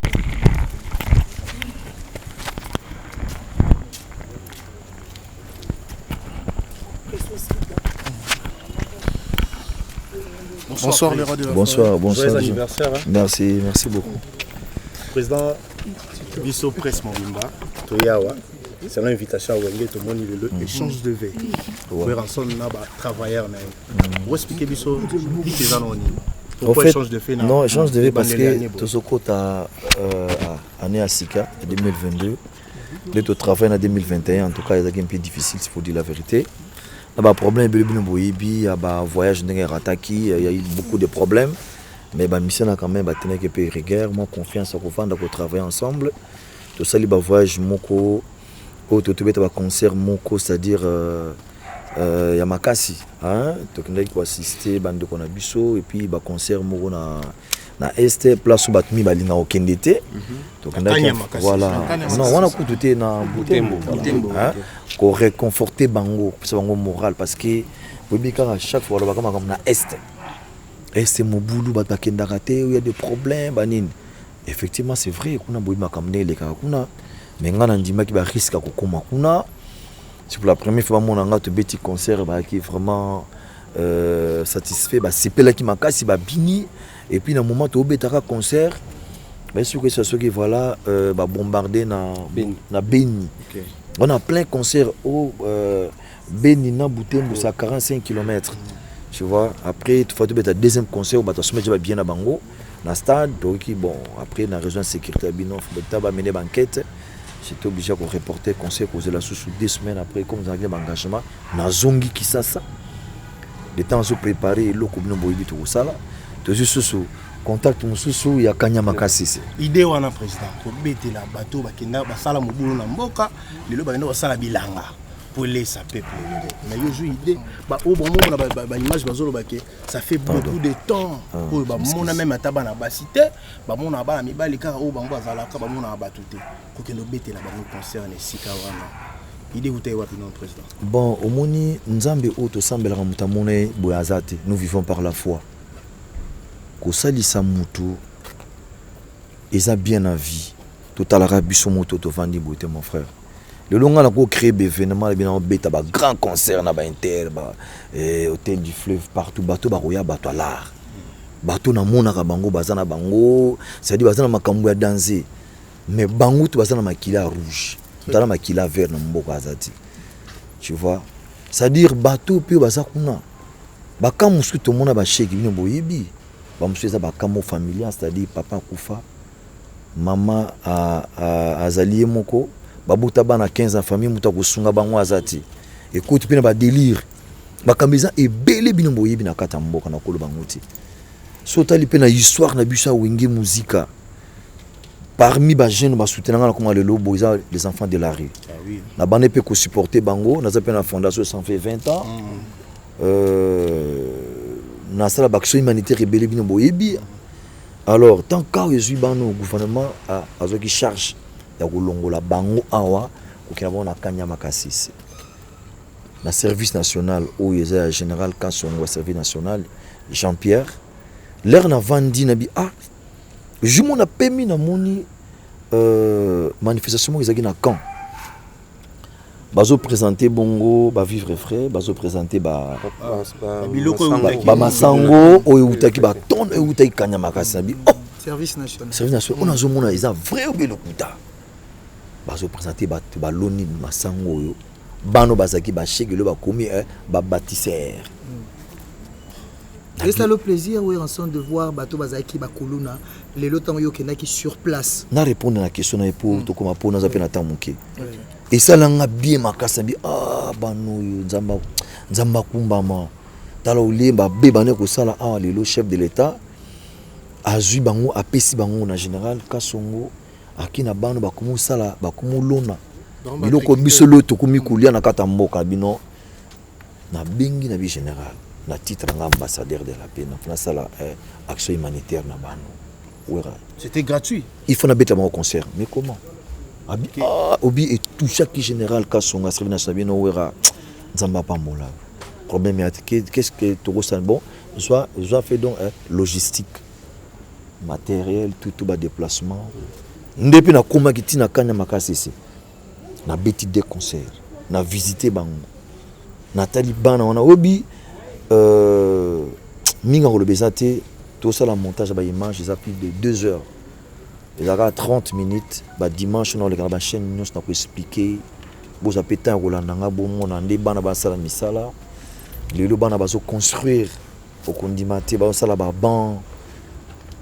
Bonsoir les radios. Bonsoir. Joyeux anniversaire. Merci beaucoup. Président Bisso Presse Mobimba, Toyawa, c'est l'invitation à Wenge, tout le monde il échange de verre. Pour ensemble, on a travaillé. Vous expliquez Bisso, pourquoi échange de verre? Non, échange de verre parce que tout ce côté année à Sika, 2022, le travail en 2021, en tout cas, il est un peu difficile, il faut dire la vérité. Il y a des problèmes, il y a des voyages, il y a eu beaucoup de problèmes. Mais la mission a quand même tenu que peu rigueur, moi confiance à qu'on va travailler ensemble. Tout ça, il y a voyage moko, tout le concert moko, c'est-à-dire Yamakasi, hein, tout le monde qui assister bande de Konabiso et puis le concert moko na Est place où batmi balinga okendete. Donc voilà. Non, on a coûté na Butembo, hein, pour réconforter bango, pour bango moral parce que à chaque fois on va comme na Est. Et c'est mon boulot, il y a des problèmes. Effectivement, c'est vrai, on a besoin de les mais on a dit qu'il y a un risque. C'est pour la première fois que on a un petit concert qui est vraiment satisfait. C'est là qui m'a cassé, bini. Et puis, dans le moment où on a un concert, sûr que c'est ce qui voilà, bombardé dans Beni. On a plein de concerts au Beni, dans Butembo, c'est à 45 km. Tu vois, après, il faut que deuxième concert, on va bien à Bango, dans le stade. Donc, bon, après, dans la région de sécurité, on va mener l'enquête. J'étais obligé de reporter le concert pour la sous 2 semaines après, comme vous avez un engagement. Dans Zongi qui ça. Le temps de préparer, le coup de boïbi tout ça. Tu es juste contact, il y a Kanyama Kassi. Idée, on a président. Pour bêter la bateau, il y a un sala moubou na mboka, il y a un sala bilanga. Pour laisser peuple. Mais il y a une idée. Au bon moment, l'image ça fait beaucoup de temps. On a même un tabac à la cité. On a mis les cas au bambou à la caba, on a battu. Pour que nous bêtions la banque concerne Sikawana. Idée où tu es non président. Bon, au Moni, Nzambe Oto Sambel Ramutamone Boyazate, nous vivons par la foi. Kosali Samutu, ils ont bien la vie. Tout à l'arabe, Bissomoto, Tovandi Bote, mon frère. Le long a créé des événements, un grand concert, Inter, hôtel du fleuve, partout, bateau, bateau à l'art. Bateau na mona bango, bazana bango, c'est-à-dire bazana makambo ya danser. Mais bango, tu bazana makila rouge, tu as makila vert na mboko azati. Tu vois? C'est-à-dire bateau, puis bazakuna. Bakam musu tout le monde a chèque, bino boyebi. Bamusu eza bakamo familial, c'est-à-dire papa kufa, maman a zalié moko. Babuta bana 15 ans famille muta kusunga bango azati. Écoute pina ba délire. Bakambeza ebele bino boyebi na kata mboka na kolo banguti. Sotali pena histoire na bisa wenge musica. Parmi ba jeunes ba soutenanga na comme le lobo les enfants de la rue. Ah oui. Na bane pe ko supporter bango, na zapena fondation ça fait 20 ans. Na sala baction humanitaire ebele bino boyebi. Alors tant qu'à yesu bano gouvernement a azoki charge ya kulongola bango awa kokina bona Kanyama Kasisi na service national au yeza général Kassongo service national Jean-Pierre l'air na vandi na bi je mon a permis na moni manifestation ezaki na camp bazo présenter bongo ba vivre frais bazo présenter ba masango o utaki ba ton e utaki Kanyama Kasisi bi service national on a zomona isa vrai ou bien le kuta bazo présenter ba loni masango yo bano bazaki ba chegelo ba komi ba bâtisseur. Et ça le plaisir oui ensemble de voir bato bazaki ba koluna les lotang yo kenaki sur place. Na répondre à la question na pour to koma pour na zapena tamuke. Et ça langa bien makasa bi bano yo nzamba kumbama tala ulemba be bane ko sala lelo chef de l'état azui bango apesi bango na général Kassongo akina bano bakumu sala bakumu lona biloko biso lo tokumi kulia na kata mboka bino na bengi na bi général na titre ambassadeur de la paix na sala action humanitaire na bano. C'était gratuit. Il faut na beta mon concert mais comment obi et tout chaque général Kassongo service national bino wera nzamba pa mola problème qu'est-ce que tout ça bon soit fait donc logistique matériel tout bas déplacement depuis na koma kiti na Kanyama Kasisi na beti des concerts na visiter bango na talibana on a obi minga ko le bezate tout ça la montage ba image ils a plus de 2 heures. Ils a 30 minutes ba dimanche on le chaîne nous na ko expliquer bo apeta ko landanga bo mona nde bana ba sala misala lelo bana ba so construire au kondimate ba sala ba ban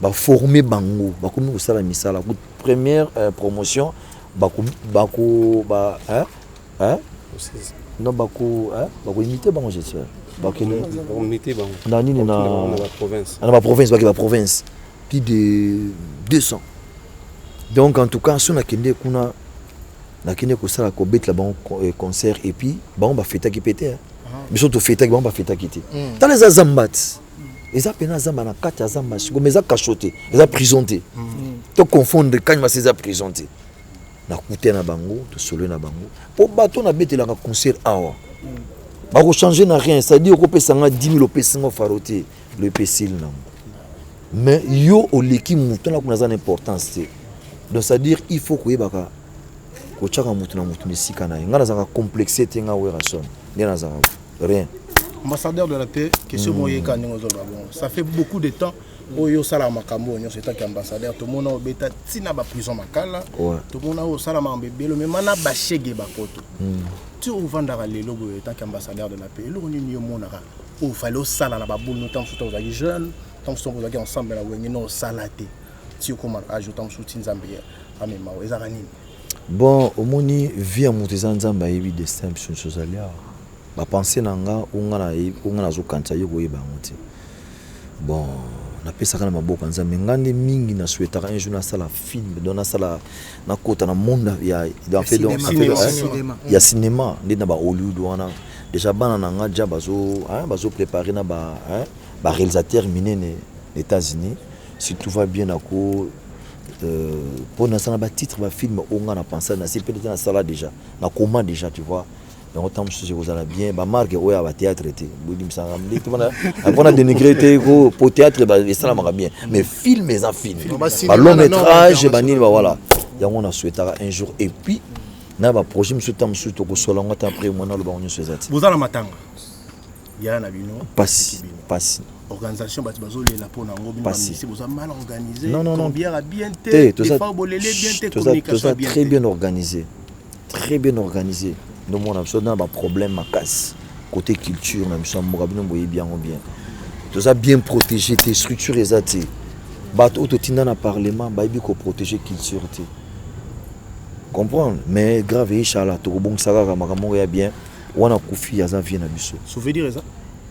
ba former bango ba komi ko sala misala première promotion ba non bako imiter bango j'espère bako imiter bango na nini na province na province plus de 200 donc en tout cas si on a kende kuna na kende ko sala ko bet la bango concert et puis bango ba feta ki pété biso to feta ki bango ba feta ki té dans les azambat les apena zamba na kati azamba siko mais za cachoté les a prisonté to confondre quand ma ces a prisonté na coûté na bango to solo na bango po bato na betela ka concert awa ba ko changer na rien ça dit ko pesa nga 10 000 pesa ngo faroté le pesil na mais yo oleki mutu na kuna za importance donc ça dire il faut ko yebaka ko chaka mutu na mutu nisika na nga na za complexité nga wera son ni na za rien ambassadeur de la paix question moye ka ningo zo bon ça fait beaucoup de temps oyo sala makambo nyo c'est tant ambassadeur tout monde obeta tina ba prison makala tout monde o sala mambebelo mais mana ba chege ba poto tu ovandaka lelo boye tant ambassadeur de la paix lo ni yo monaka o fallait sala na ba boule no tant tout aux jeunes tant sont vous ensemble la wengi no salate tu comment ajouter un soutien zambia amema ezaka nini bon omoni via muteza nzamba yebi destin sur sozalia ba penser nanga unga na zo kanta yo boye ba muti bon na pesa kana maboka nzambe ngande mingi na souhaitera un jour na sala film dona sala na kota na monde ya ya cinéma ndi na ba Hollywood wana déjà bana nanga ja bazo préparer na ba réalisateur minene États-Unis si tout va bien ako pour na sala ba titre ba film onga na penser na c'est peut-être na sala déjà na comment déjà tu vois donc autant je vous allez bien ba marque oya ba théâtre té budi msanga mli tout mana apona dénigrer té ko pour théâtre ba ça m'a bien mais film les en film ba long métrage ba ni ba voilà yango na souhaitera un jour et puis na ba projet monsieur tam sur to ko solanga ta après moi na lo ba onyo sezati vous allez matanga ya na bino passe organisation bati bazole la pona ngo bino ici vous mal organisé non bien té tout ça bolele bien té communication bien très bien organisé nous on a besoin d'un problème à casse côté culture même ça morabino boye bien tout ça bien protéger tes structures et athées bato autotina na parlement ba bi ko protéger culture té comprendre mais grave inchallah to bon saka makambo ya bien wana kufi ya za vie na biso souvenir ça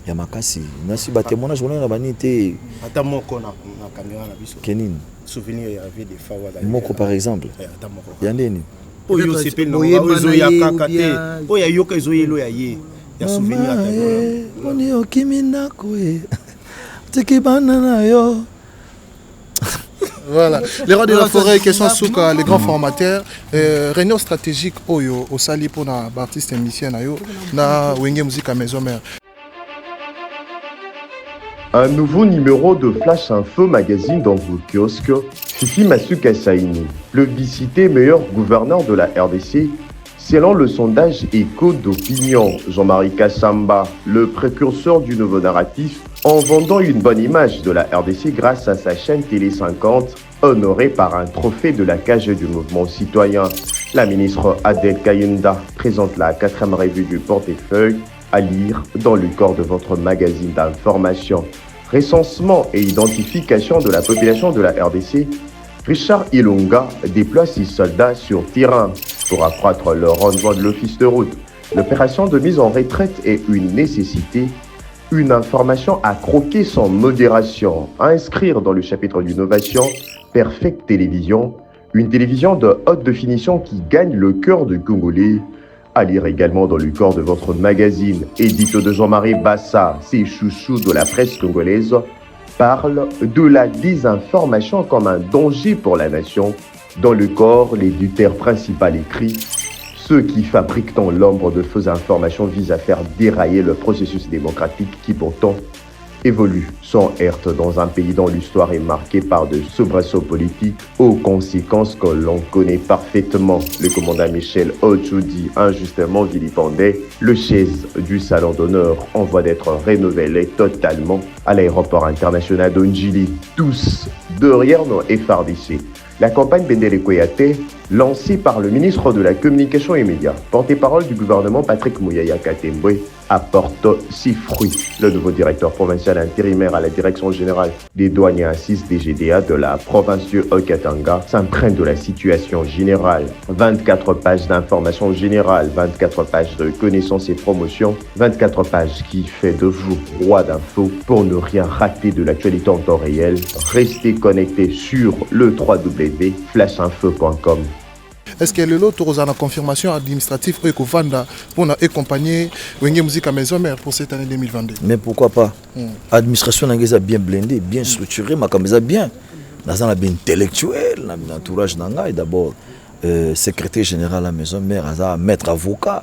ya makasi nasi ba témoignage wana na banité ata moko na caméra na biso kenine souvenir ya vie des fawa moko par exemple ata moko ya ndeni oyo sepel no oyo ya kakate oyo yoka ezoyelo ya ye ya souvenir ata oni okimina koe tikibana na yo. Voilà, les rois de la forêt, question souka, les grands formateurs, réunion stratégique oyo au sali pour na artiste émission na wenge musique à maison mère. Un nouveau numéro de Flash Info Magazine dans vos kiosques. Fifi Masuka Saini, plébiscité meilleur gouverneur de la RDC, selon le sondage Écho d'opinion. Jean-Marie Kassamba, le précurseur du nouveau narratif, en vendant une bonne image de la RDC grâce à sa chaîne Télé 50, honorée par un trophée de la cage du mouvement citoyen. La ministre Adel Kayenda présente la 4e revue du portefeuille à lire dans le corps de votre magazine d'information. Recensement et identification de la population de la RDC, Richard Ilunga déploie 6 soldats sur terrain pour accroître le rendement de l'office de route. L'opération de mise en retraite est une nécessité, une information à croquer sans modération, à inscrire dans le chapitre d'innovation, Perfect Télévision, une télévision de haute définition qui gagne le cœur de Congolais. À lire également dans le corps de votre magazine, édito de Jean-Marie Bassa, ses chouchous de la presse congolaise, parle de la désinformation comme un danger pour la nation. Dans le corps, l'éditeur principal écrit « Ceux qui fabriquent dans l'ombre de fausses informations visent à faire dérailler le processus démocratique qui pourtant évolue sans heurte dans un pays dont l'histoire est marquée par de soubresauts politiques aux conséquences que l'on connaît parfaitement. Le commandant Michel Ochoudi, injustement vilipendé, le chef du salon d'honneur en voie d'être rénové totalement à l'aéroport international d'Ondjili. Tous derrière nos FRDC. La campagne Bendele Koyate, lancée par le ministre de la Communication et Médias, porte-parole du gouvernement Patrick Mouyaya Katembwe, apporte ses fruits. Le nouveau directeur provincial intérimaire à la direction générale des douanes et assises des GDA de la province du Haut-Katanga s'imprègne de la situation générale. 24 pages d'informations générales, 24 pages de connaissances et promotions, 24 pages qui fait de vous roi d'infos pour ne rien rater de l'actualité en temps réel. Restez connectés sur le www.flashinfo.com. Est-ce que l'autre a la confirmation administrative pour accompagner Wenge Musique à Maison Mère pour cette année 2022? Mais pourquoi pas? L'administration est bien blindée, bien structurée, mais comme ça bien. Dans un bien intellectuel, l'entourage et d'abord secrétaire général à la Maison Mère, maître avocat,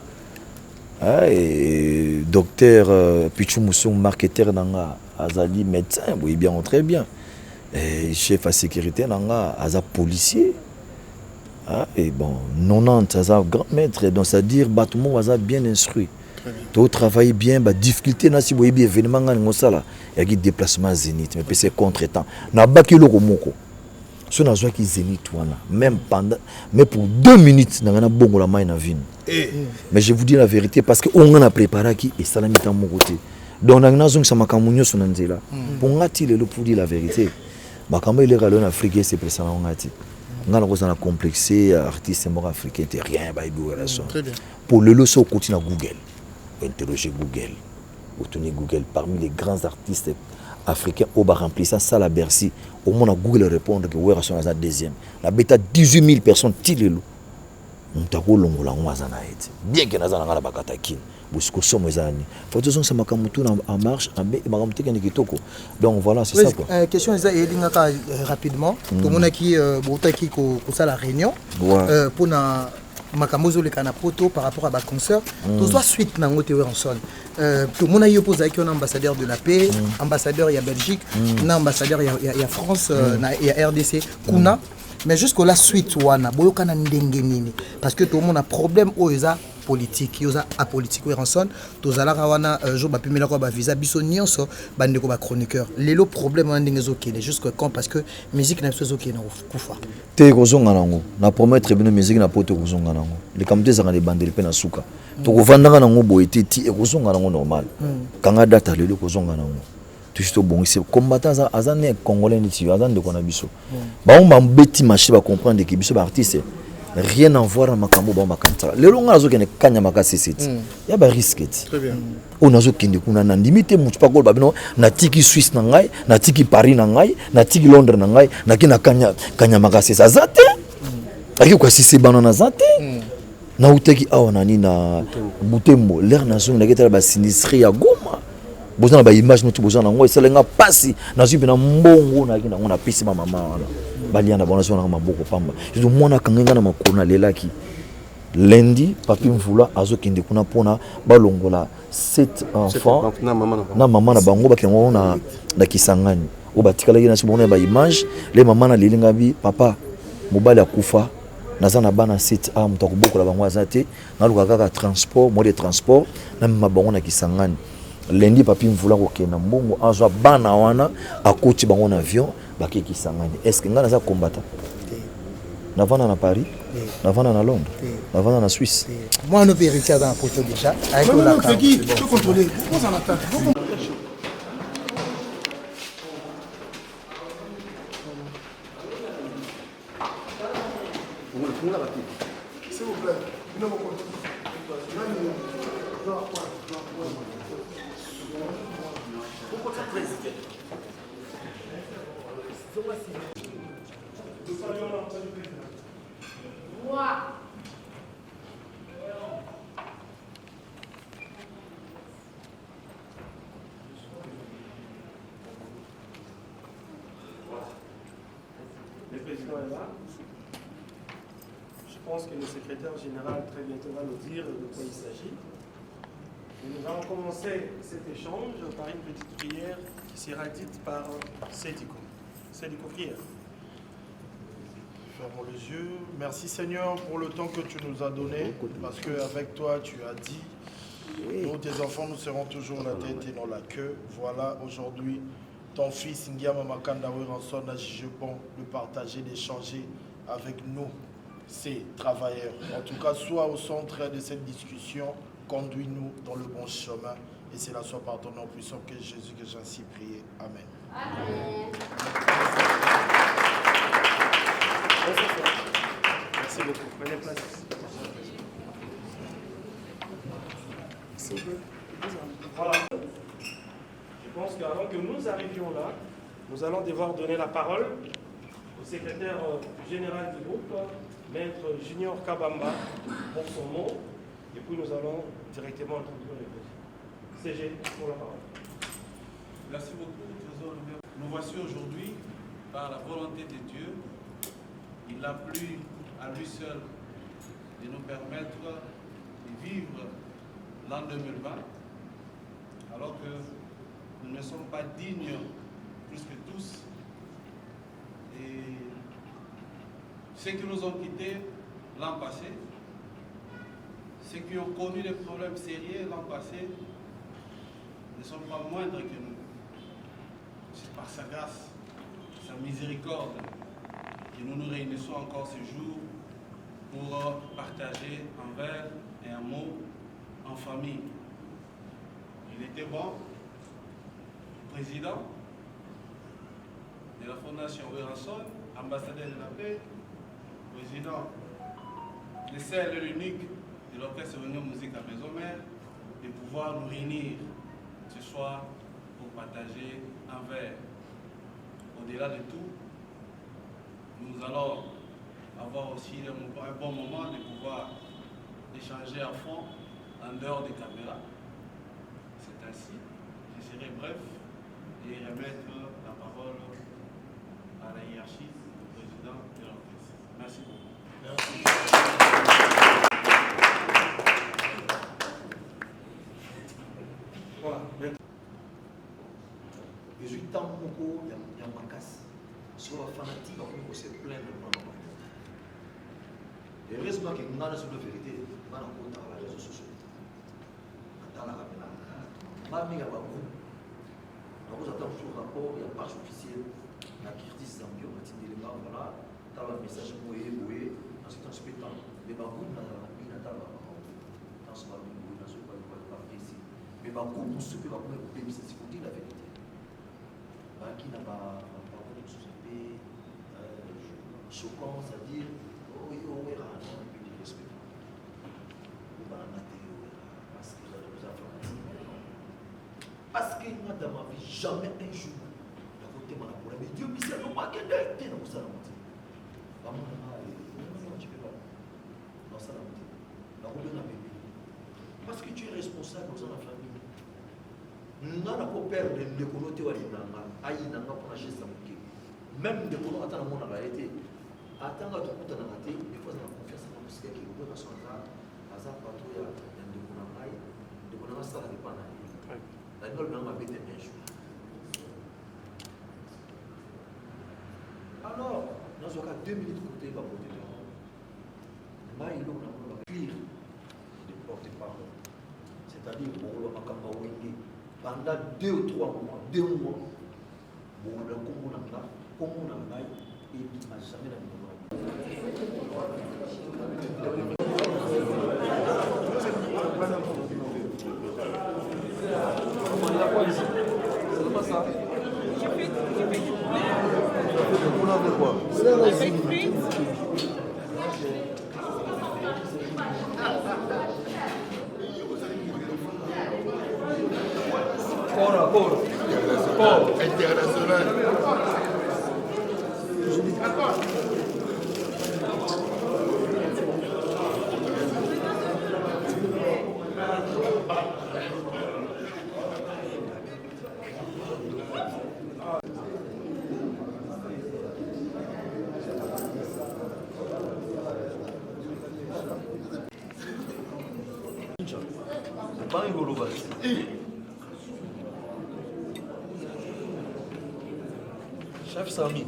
et docteur Pichumoussou, marketeur Azali médecin, oui bien très bien. Et chef à sécurité Aza policier. Et bon, 90 grand maître, donc c'est-à-dire tout le monde bien instruit. Tout travaille bien, difficulté na si vous avez événement il y a des déplacements zénith, mais c'est contre-temps. Na baki le romoko. Si on a besoin qu'ils zénith même pendant, mais pour 2 minutes, na ngana bongo la main na vine. Mais je vous dis la vérité parce que on a préparé qui et ça la mis dans mon côté. Donc na ngana zong sama kamunyo sonanzela. Pour ngati le pour dire la vérité. Bakamba il est galon africain c'est précédent ngati. On a complexé artiste africain c'est rien pour le leçon continue à Google interroger Google obtenir Google parmi les grands artistes africains au bas rempli ça la Bercy au moins Google répondre que ouais sont la deuxième la bêta 18 000 personnes tilelo on t'a longola bien que nazana ngala bakatakin busiko somo ezani faut que ça makamutu en marche makamutu kene kitoko donc voilà c'est ça quoi question eza elingaka rapidement tout monde qui botaki ko la réunion pour na makambozo le kana poto par rapport à ba concert tout soit suite na ngote en son tout monde y opposé avec un ambassadeur de la paix ambassadeur ya Belgique na ambassadeur ya France na ya RDC kuna mais jusqu'à la suite wana boyokana ndenge nini parce que tout le monde a problème au eza politique yoza apolitique ou ranson tozalaka wana jour ba pimela ko ba visa biso nyonso bande ko ba chroniqueur lelo problème ndenge zokele jusqu'à quand parce que musique na biso zokena kufa te kozonga nango na promettre bino musique na poto kozonga nango les communautés za les bandeli pe na suka to kovandanga nango boyete ti e kozonga nango normal kanga data lelo kozonga nango tout bon c'est combattant azane congolais ni ti azane de kona biso ba on mbeti marché ba comprendre que biso ba artiste rien à voir avec makambo ba makanta lelo nga azokene kanya makasi seti ya ba risque très bien on azokende kuna na limite mutu pa ko ba bino na tiki Suisse na ngai na tiki Paris na ngai na tiki Londres na ngai na kina kanya makasi sa zate aki kwa sisi bana na zate na uteki awa nani na Butembo l'air na zone na keta ba sinistrie ya Goma bozana ba image mutu bozana ngo eselenga pasi na zubi na mbongo na kina ngona pisi ba mama wala baliana bona sona maboko pamba je mwana kangenga na makona lelaki lundi papi mvula azokinde kuna pona balongola 7 enfants na mama na bango bakengo na Kisangani o batikala na sibona ba image les mama na lilinga bi papa mobali akufa nazana bana 7 am to kubokola bango azate na lukaka transport mo de transport na mabango na Kisangani lundi papi mvula kokena mbongo azwa bana wana akoti bango na avion baki Kisangani est-ce que ngana za combattant navana na Paris navana na Londres navana na Suisse moi on peut hériter dans la photo déjà avec la carte tu contrôler pourquoi ça l'attaque s'il vous plaît Le président est là. Je pense que le secrétaire général très bientôt va nous dire de quoi il s'agit. Nous allons commencer cet échange par une petite prière qui sera dite par Sédiko. Sédiko, prière. Fermons les yeux. Merci Seigneur pour le temps que tu nous as donné, parce qu'avec toi tu as dit, nous tes enfants nous serons toujours la tête et non la queue. Voilà aujourd'hui ton fils Ngiama Makanda Weranson a jugé bon de partager, d'échanger avec nous, ces travailleurs. En tout cas, sois au centre de cette discussion, conduis-nous dans le bon chemin. Et c'est la soit par ton nom puissant que Jésus que j'ai ainsi prié. Amen. Amen. Merci beaucoup. Prenez place. Voilà. Je pense qu'avant que nous arrivions là, nous allons devoir donner la parole au secrétaire général du groupe, Maître Junior Kabamba, pour son mot. Et puis nous allons directement introduire les choses. CG, pour la parole. Merci beaucoup, Trésor. Nous voici aujourd'hui, par la volonté de Dieu, il a plu à lui seul de nous permettre de vivre l'an 2020, alors que nous ne sommes pas dignes plus que tous. Et ceux qui nous ont quittés l'an passé, ceux qui ont connu des problèmes sérieux l'an passé, ne sont pas moindres que nous. C'est par sa grâce, sa miséricorde, que nous nous réunissons encore ce jour pour partager un verre et un mot en famille. Il était bon, président de la Fondation Weranson, ambassadeur de la paix, président, le seul et l'unique de l'Orchestre Réunion Musique à Maison-Mère, de pouvoir nous réunir ce soir pour partager un verre. Au-delà de tout, nous allons avoir aussi un bon moment de pouvoir échanger à fond en dehors des caméras. C'est ainsi. Je serai bref et remettre la parole à la hiérarchie du président de l'orchestre. Merci beaucoup. Merci. Voilà. Les 8 ans, il y a un macasse. Sur la fanatique, on se plaint de moi. Et heureusement que nous avons la vérité, nous avons dans les réseaux sociaux. Dans la caméra. Même il y a pas beaucoup. Nous attendons sur le rapport, il y a page officielle. La Kirtis Zambio, voilà. Dans le message, Boé, dans ce temps, c'est temps. Mais beaucoup, dans ce moment, dans ce pas ici. Mais beaucoup, nous se fait pas pour écouter, mais c'est pour dire la vérité. Qui n'a pas une société choquant, c'est-à-dire, oh, il y a un peu de respect. Parce qu'il n'y a dans ma vie jamais un jour la côté de mon mais Dieu me dit, non, pas qu'il y ait des gens qui sont là. Parce que tu es responsable dans la famille. Nous n'avons pas peur de l'économie ou même de l'économie, attends, on a arrêté. Attends, tu peux t'en arrêter, des fois, on a confiance en nous, c'est qu'il y a des gens qui ont patrouille, de l'économie, ça ne dépend pas. La nouvelle n'a pas été bien jouée. Alors, nous avons 2 minutes côté pour porter le rang. Mais il y a clear de porte-parole. C'est-à-dire, pour le pendant 2 ou 3 mois, 2 mois, bon, le comme on a et il n'a jamais Sport international. Chef Sami.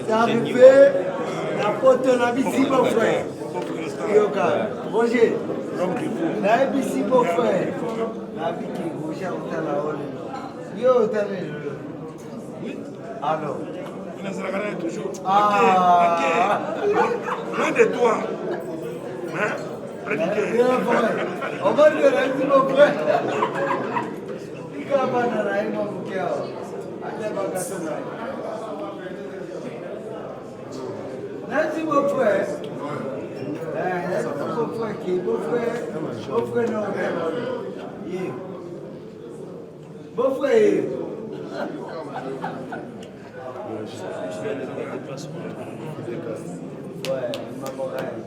C'est arrivé, la pote de la bici, mon frère. Roger, la bici, mon frère. La bici, Roger, on t'a la hole. Yo, t'as le. Alors. Toujours. Loin de toi. Hein? Prédiquer. On va dire la bici, mon frère. Il y a pas de la haine, mon frère. Merci mon frère. Merci mon frère qui est mon frère. Mon frère non. Mon frère. Ouais, ma oreille.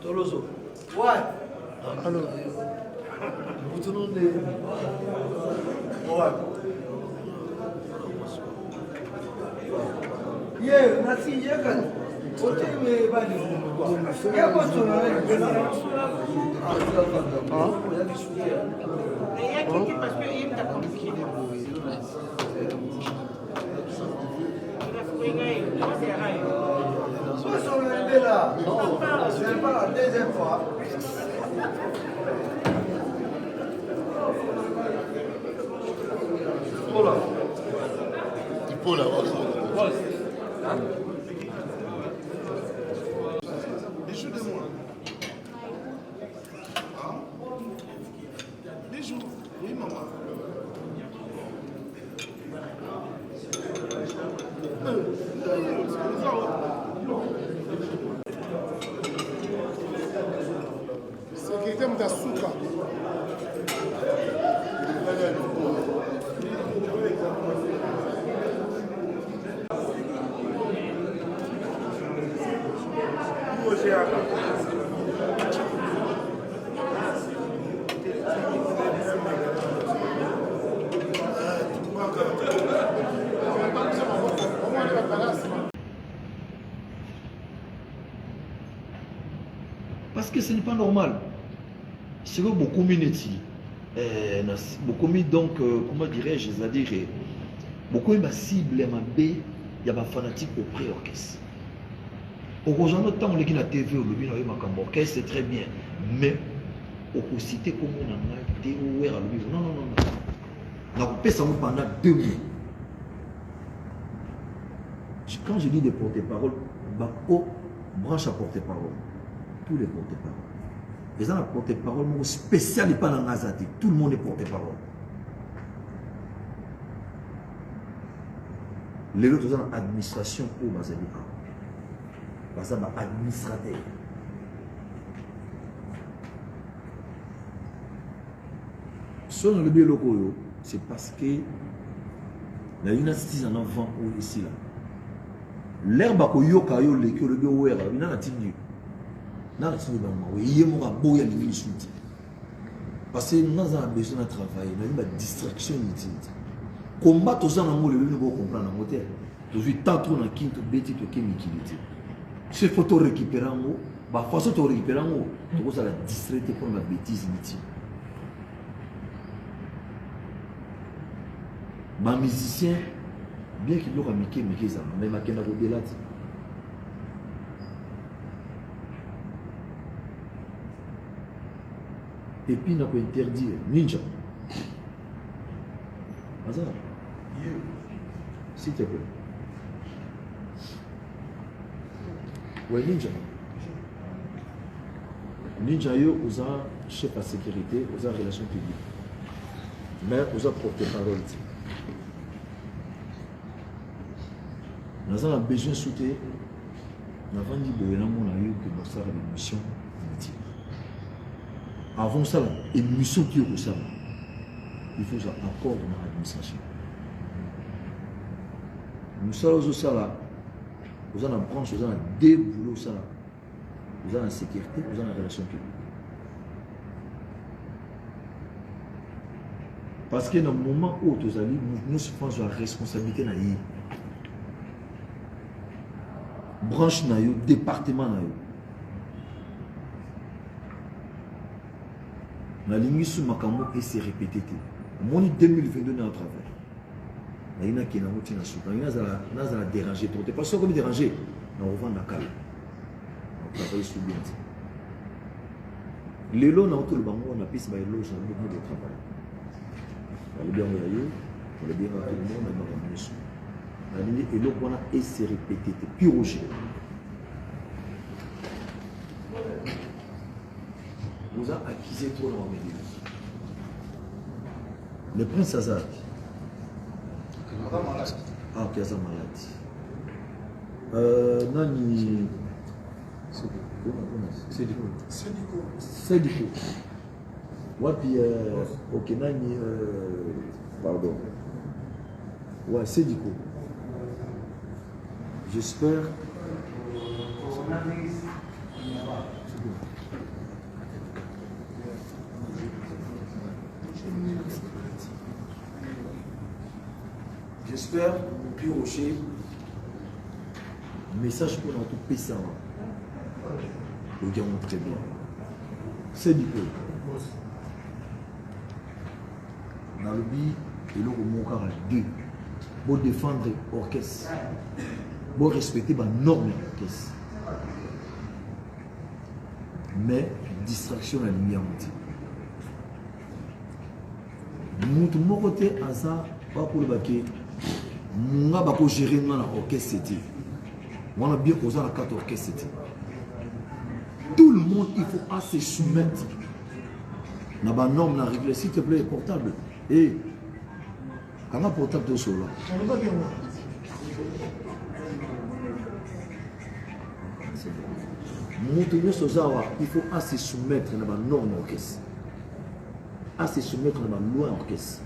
Toloso. Ouais. Alors, vous tenez des. Ouais. Yeah, merci, Yakan. Côté, mais pas du tout. Il y a quoi sur la règle? Parce qu'il t'a compliqué. Ils sont levés là. Non, c'est pas la deuxième fois. Voilà. Il faut l'avoir. Bijou de moi. Bijou. Oui, maman. Secrétaire Mdasuka. Parce que ce n'est pas normal. C'est que beaucoup mineti, beaucoup mis donc, comment dirais-je, c'est-à-dire, beaucoup ma cible, ma B, il y a ma fanatique au pré-orchestre. Au rejoindre temps, on est la TV, on orchestre, c'est très bien, mais au cité comme on a été ouvert à lui, non, non, non, non. On a coupé ça pendant 2 mois. Quand je dis des porte-paroles, branche à porte-parole. Tous les porte-paroles. Les gens porte-parole spécial n'est pas dans Nazati. Tout le monde est porte-parole. Les autres sont dans l'administration pour Bazali. Bazali est administrateur. Si on a le bien local, c'est parce que la université en avant ici là. L'herbe a yoka yo le que le bien ouer, il n'a pas tenu. N'a pas tenu dans il y a mon beau y a les suite. Parce que nous avons besoin de travailler, nous avons une distraction inutile. Combattre aux gens dans le bien pour comprendre la moteur. Tu vis tant trop dans quinto bêtis to qui utilité. Si faut te récupérer en haut, bah façon te récupérer en haut, tu vas la distraire pour la bêtise inutile. Ma musicien, bien qu'il l'aura miqué, mais ma kena au-delà. Et puis, on peut interdire ninja. Azar. S'il te plaît. Ouais, ninja. Ninja, vous avez chef à sécurité, vous avez relations publiques. Mais vous avez porte-parole. Nous avons besoin de soutenir. Nous avons dit que nous avons ça une mission. Avant ça, une mission qui est ça, il faut un accord dans l'administration. Nous avons ça là. Vous avez une branche, vous avez deux boulots ça là. Vous avez la sécurité, vous avez la relation publique. Parce que dans le moment où vous allez, nous prenons la responsabilité de la branche, département. La ligne sous Makambo et c'est répété. Mon 2022 est en travers. Il y en a qui ont dérangé trop. Pas sûr que déranger. On revend la cale. On travaille sous bien. Les lots dans tout le bango, on a pris les lots sur le monde de travail. On a bien envoyé, on a bien tout le monde, on a ramené sous. La ligne et l'eau qu'on a et c'est répété. Puis Roger. Vous avez acquis trop dans le le prince Azad. Ah, qui est malade. Nani. Sédiko. Wapi, ok, Nani. Pardon. Ouais, Sédiko. J'espère. J'espère, puis Rocher, message pour notre pays, le gars très bien. C'est du peu. Dans le but, et là, on a deux. Pour défendre l'orchestre, pour respecter les normes de l'orchestre. Mais, distraction à la lumière. Nous, mon côté, à ça, pas pour le baquet. Nous avons géré l'orchestre. On a bien posé la carte orchestre. Tout le monde, il faut se soumettre. Nous avons une norme, s'il te plaît, portable. Et quand on a portable de cela, il faut se soumettre à la norme orchestre. À se soumettre à la loi orchestre.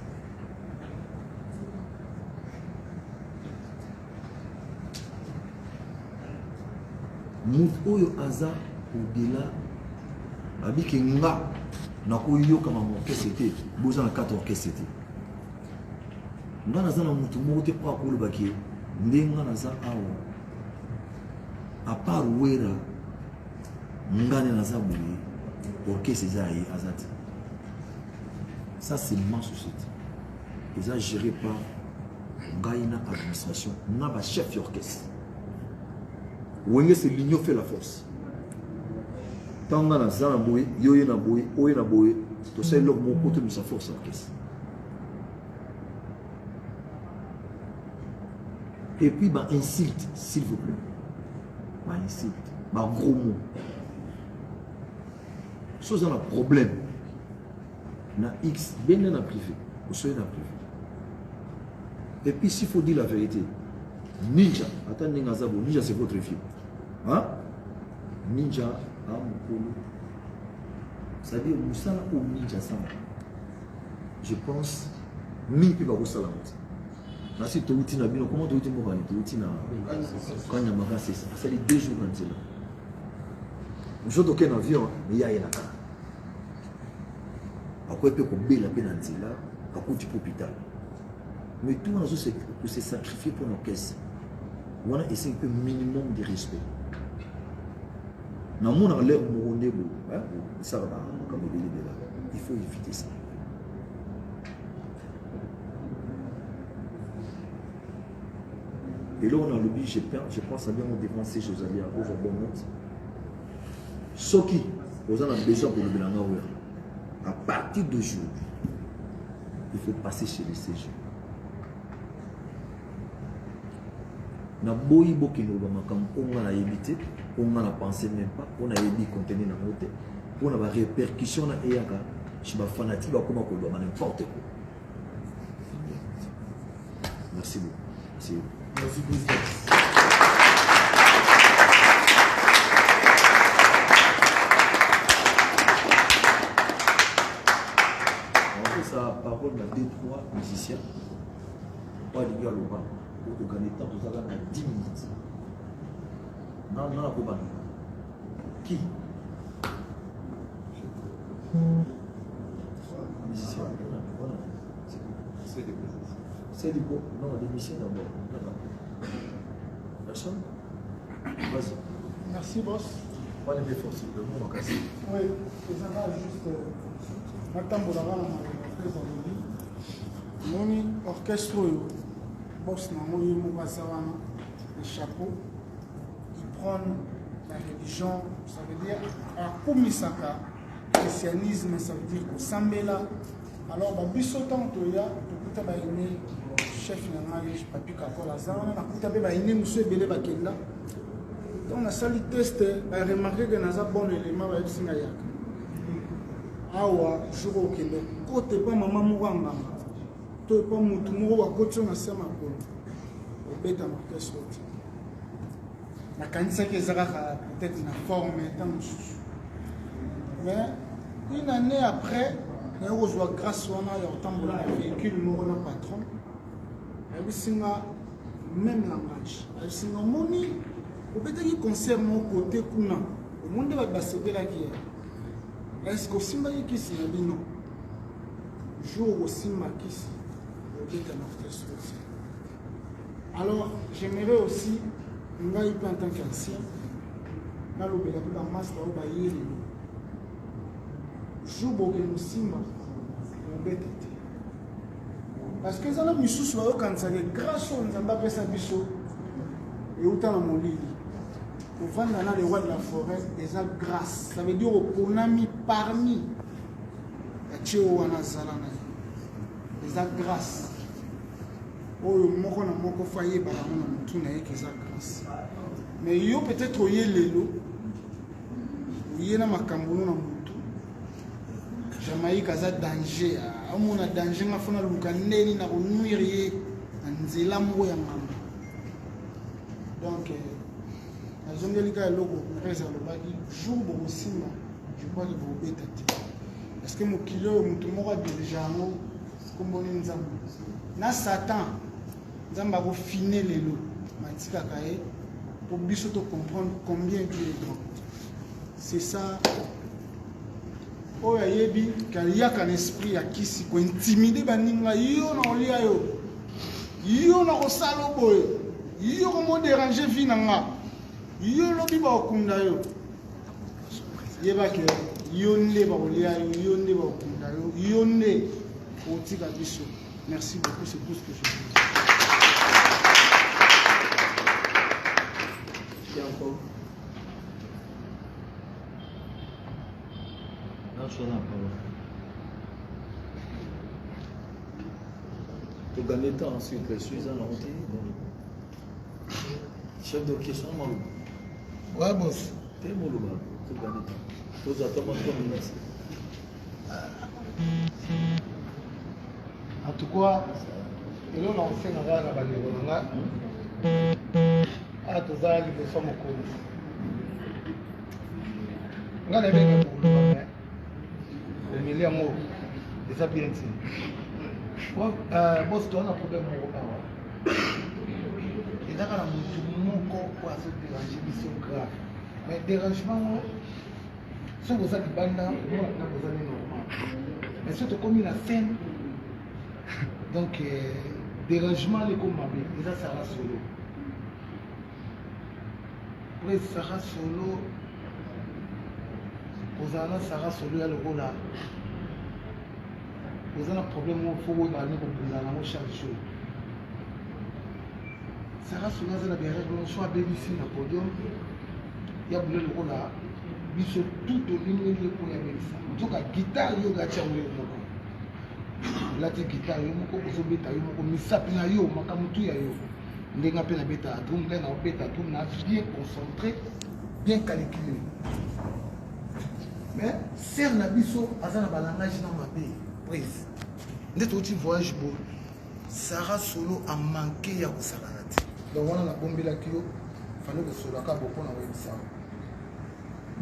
Nous oyo aza au-delà abiki nga na koyoka ma orchestre te boza na 4 orchestre te nga naza na mutu moko te kwa kolo baki ndenga naza awa à part wera nga ne naza boye orchestre za yi azati ça c'est ma société ils a géré par ngaina administration nga ba chef d'orchestre. Wenge c'est l'union fait la force. Tant qu'on a ça, boy, yoye na boy, oye na boy, tout ça leur mon côté de sa force orchestre. Et puis bah insulte, s'il vous plaît. Bah insulte, bah gros mot. Chose dans le problème. Na X, bien na privé, ou soit na privé. Et puis s'il faut dire la vérité. Ninja, attendez Ngazabo, Ninja c'est votre film. Hein? Ninja, Amukolo. C'est-à-dire, Moussala ou Ninja Sama. Je pense, Min Piba Moussala. Nasi Touti Nabino, comment Touti Mobani, Touti na Kanya Magasi, c'est les 2 jours dans Zela. Je dois un avion, mais il y a un avion. À quoi peut-on bien la peine dans Zela, à quoi tu peux hôpital. Mais tout le monde s'est sacrifié pour nos caisses. On a essayé un minimum de respect. Dans mon l'air, il faut éviter ça. Et là, on a le but, je pense à bien on dépense ces choses à dire au bon monde. Ce qui, on a besoin pour le bilan, à partir d'aujourd'hui, il faut passer chez les CG. Na boyi boki no bamakam on a évité, on a pensé même pas, on a émis contenu na moté, on a ba répercussion na eyaka, je ba fanatique ba comment ko ba n'importe quoi. Merci beaucoup. Merci. Merci beaucoup. Sa parole dans 2-3 musiciens. Pas de gars là-bas. Pour gagner temps, tout ça dans 10 minutes. Non, non, la Koban. Qui? Musicien. Voilà. C'est du beau. C'est du beau. Non, des musiciens d'abord. Personne? Vas-y. Merci, boss. Pas de défense, le mot m'a cassé. Oui, ça va juste. Natambolaka na orchestre moni orchestre oyo boss nango ye moko aza wana le chapeau il prend la religion, ça veut dire akumisaka christianisme, ça veut dire kosambela. Alors babiso ntango toya tokuta baine chef na ngai papi kakola aza wana nakuta mpe baine mosu ebele bakenda donc nasali teste baremarke ke naza bon élément bayebisinga yaka awa jour okende kote pa mama moko anganga to pa mutu moko bakoti na se makolo obeta orchestre oti nakanisaki eza kaka peut-être na forme ntango mosusu mais une année après naye kozwa grâce wana ya kotambola na véhicule moko na patron ayebisinga même langage ayebisinga omoni obetaki concert moko kote kuna omoni nde bato basepelaki ye. Est-ce que Simba qui s'y a dit non? Jour au Simba qui s'y a dit alors, j'aimerais aussi, nous avons en tant qu'ancien, nous avons fait un master au Baye. Jour au Simba, on bête. Parce que ça, nous sommes quand ça est grâce au Nzamba Sabiso et autant à mon lit. Pour vendre dans les rois de la forêt, des grâce. Ça veut dire qu'on a mis parmi les grâce. Oh, moko na moko faye baramona mutu na yeke za grâce. Mais yo peut-être oye lelo. Oye na makambo na mutu. Jamaïque aza danger. Amona danger ngafuna luka neni na konuire ye nzela moko ya ngamba. Donc azongelika eloko reza lobaki jour bokosimba je crois que bobeta te parce que mokili oyo moto moko adirige yango komboni nzambe na satan nzambe akofine lelo matikaka ye po biso to comprendre combien il est grand. C'est ça oyo ayebi kaliaka na esprit ya kisi kointimide baninga yo na kolia yo na kosala boye yo komoderange vi na nga yo lobi bakunda yo yebake yo nde bakolia yo nde bakunda yo nde otika biso. Merci beaucoup, c'est tout ce que je veux dire. Qui encore? Non, je suis là. Pour gagner temps ensuite, je suis en entier. Chef d'orchestre, Malou. Ouais, boss. T'es Malou, pour gagner temps. Vous attendez 3 minutes. En tout cas, et là on fait un rare à Balérola. Ah, tout ça, il faut me connaître. On a les mecs pour le moment. Le milieu mot, c'est bien dit. Boss, tu as un problème au Rwanda. Et là, on a mon corps pour se déranger, ils sont graves. Mais dérangement, si vous avez des bandes, vous avez normal. Mais surtout comme il a scène. Donc, dérangement, les commandes, et ça sera solo. Après, ça sera solo. Aux années, ça sera solo, il y a le rôle là. Vous avez un problème, il faut que vous ayez chaque jour. Ça sera solo, il y a des règles, soit ici, le podium, il y a le rôle là. biso tout olingeli pour yabelisa nzoka guitare yo gatia yo moko lati guitare yo moko ozobeta yo moko misapi na yo makamutu ya yo ndenga pe na beta drum ndenga na beta drum na bien concentré bien calculé mais ser na biso aza na balangage na mabe prise ndeto uti voyage bo Sarah Solo a manqué ya kosala te donc wana na bombelaki yo fallait que solo ka boko na webisa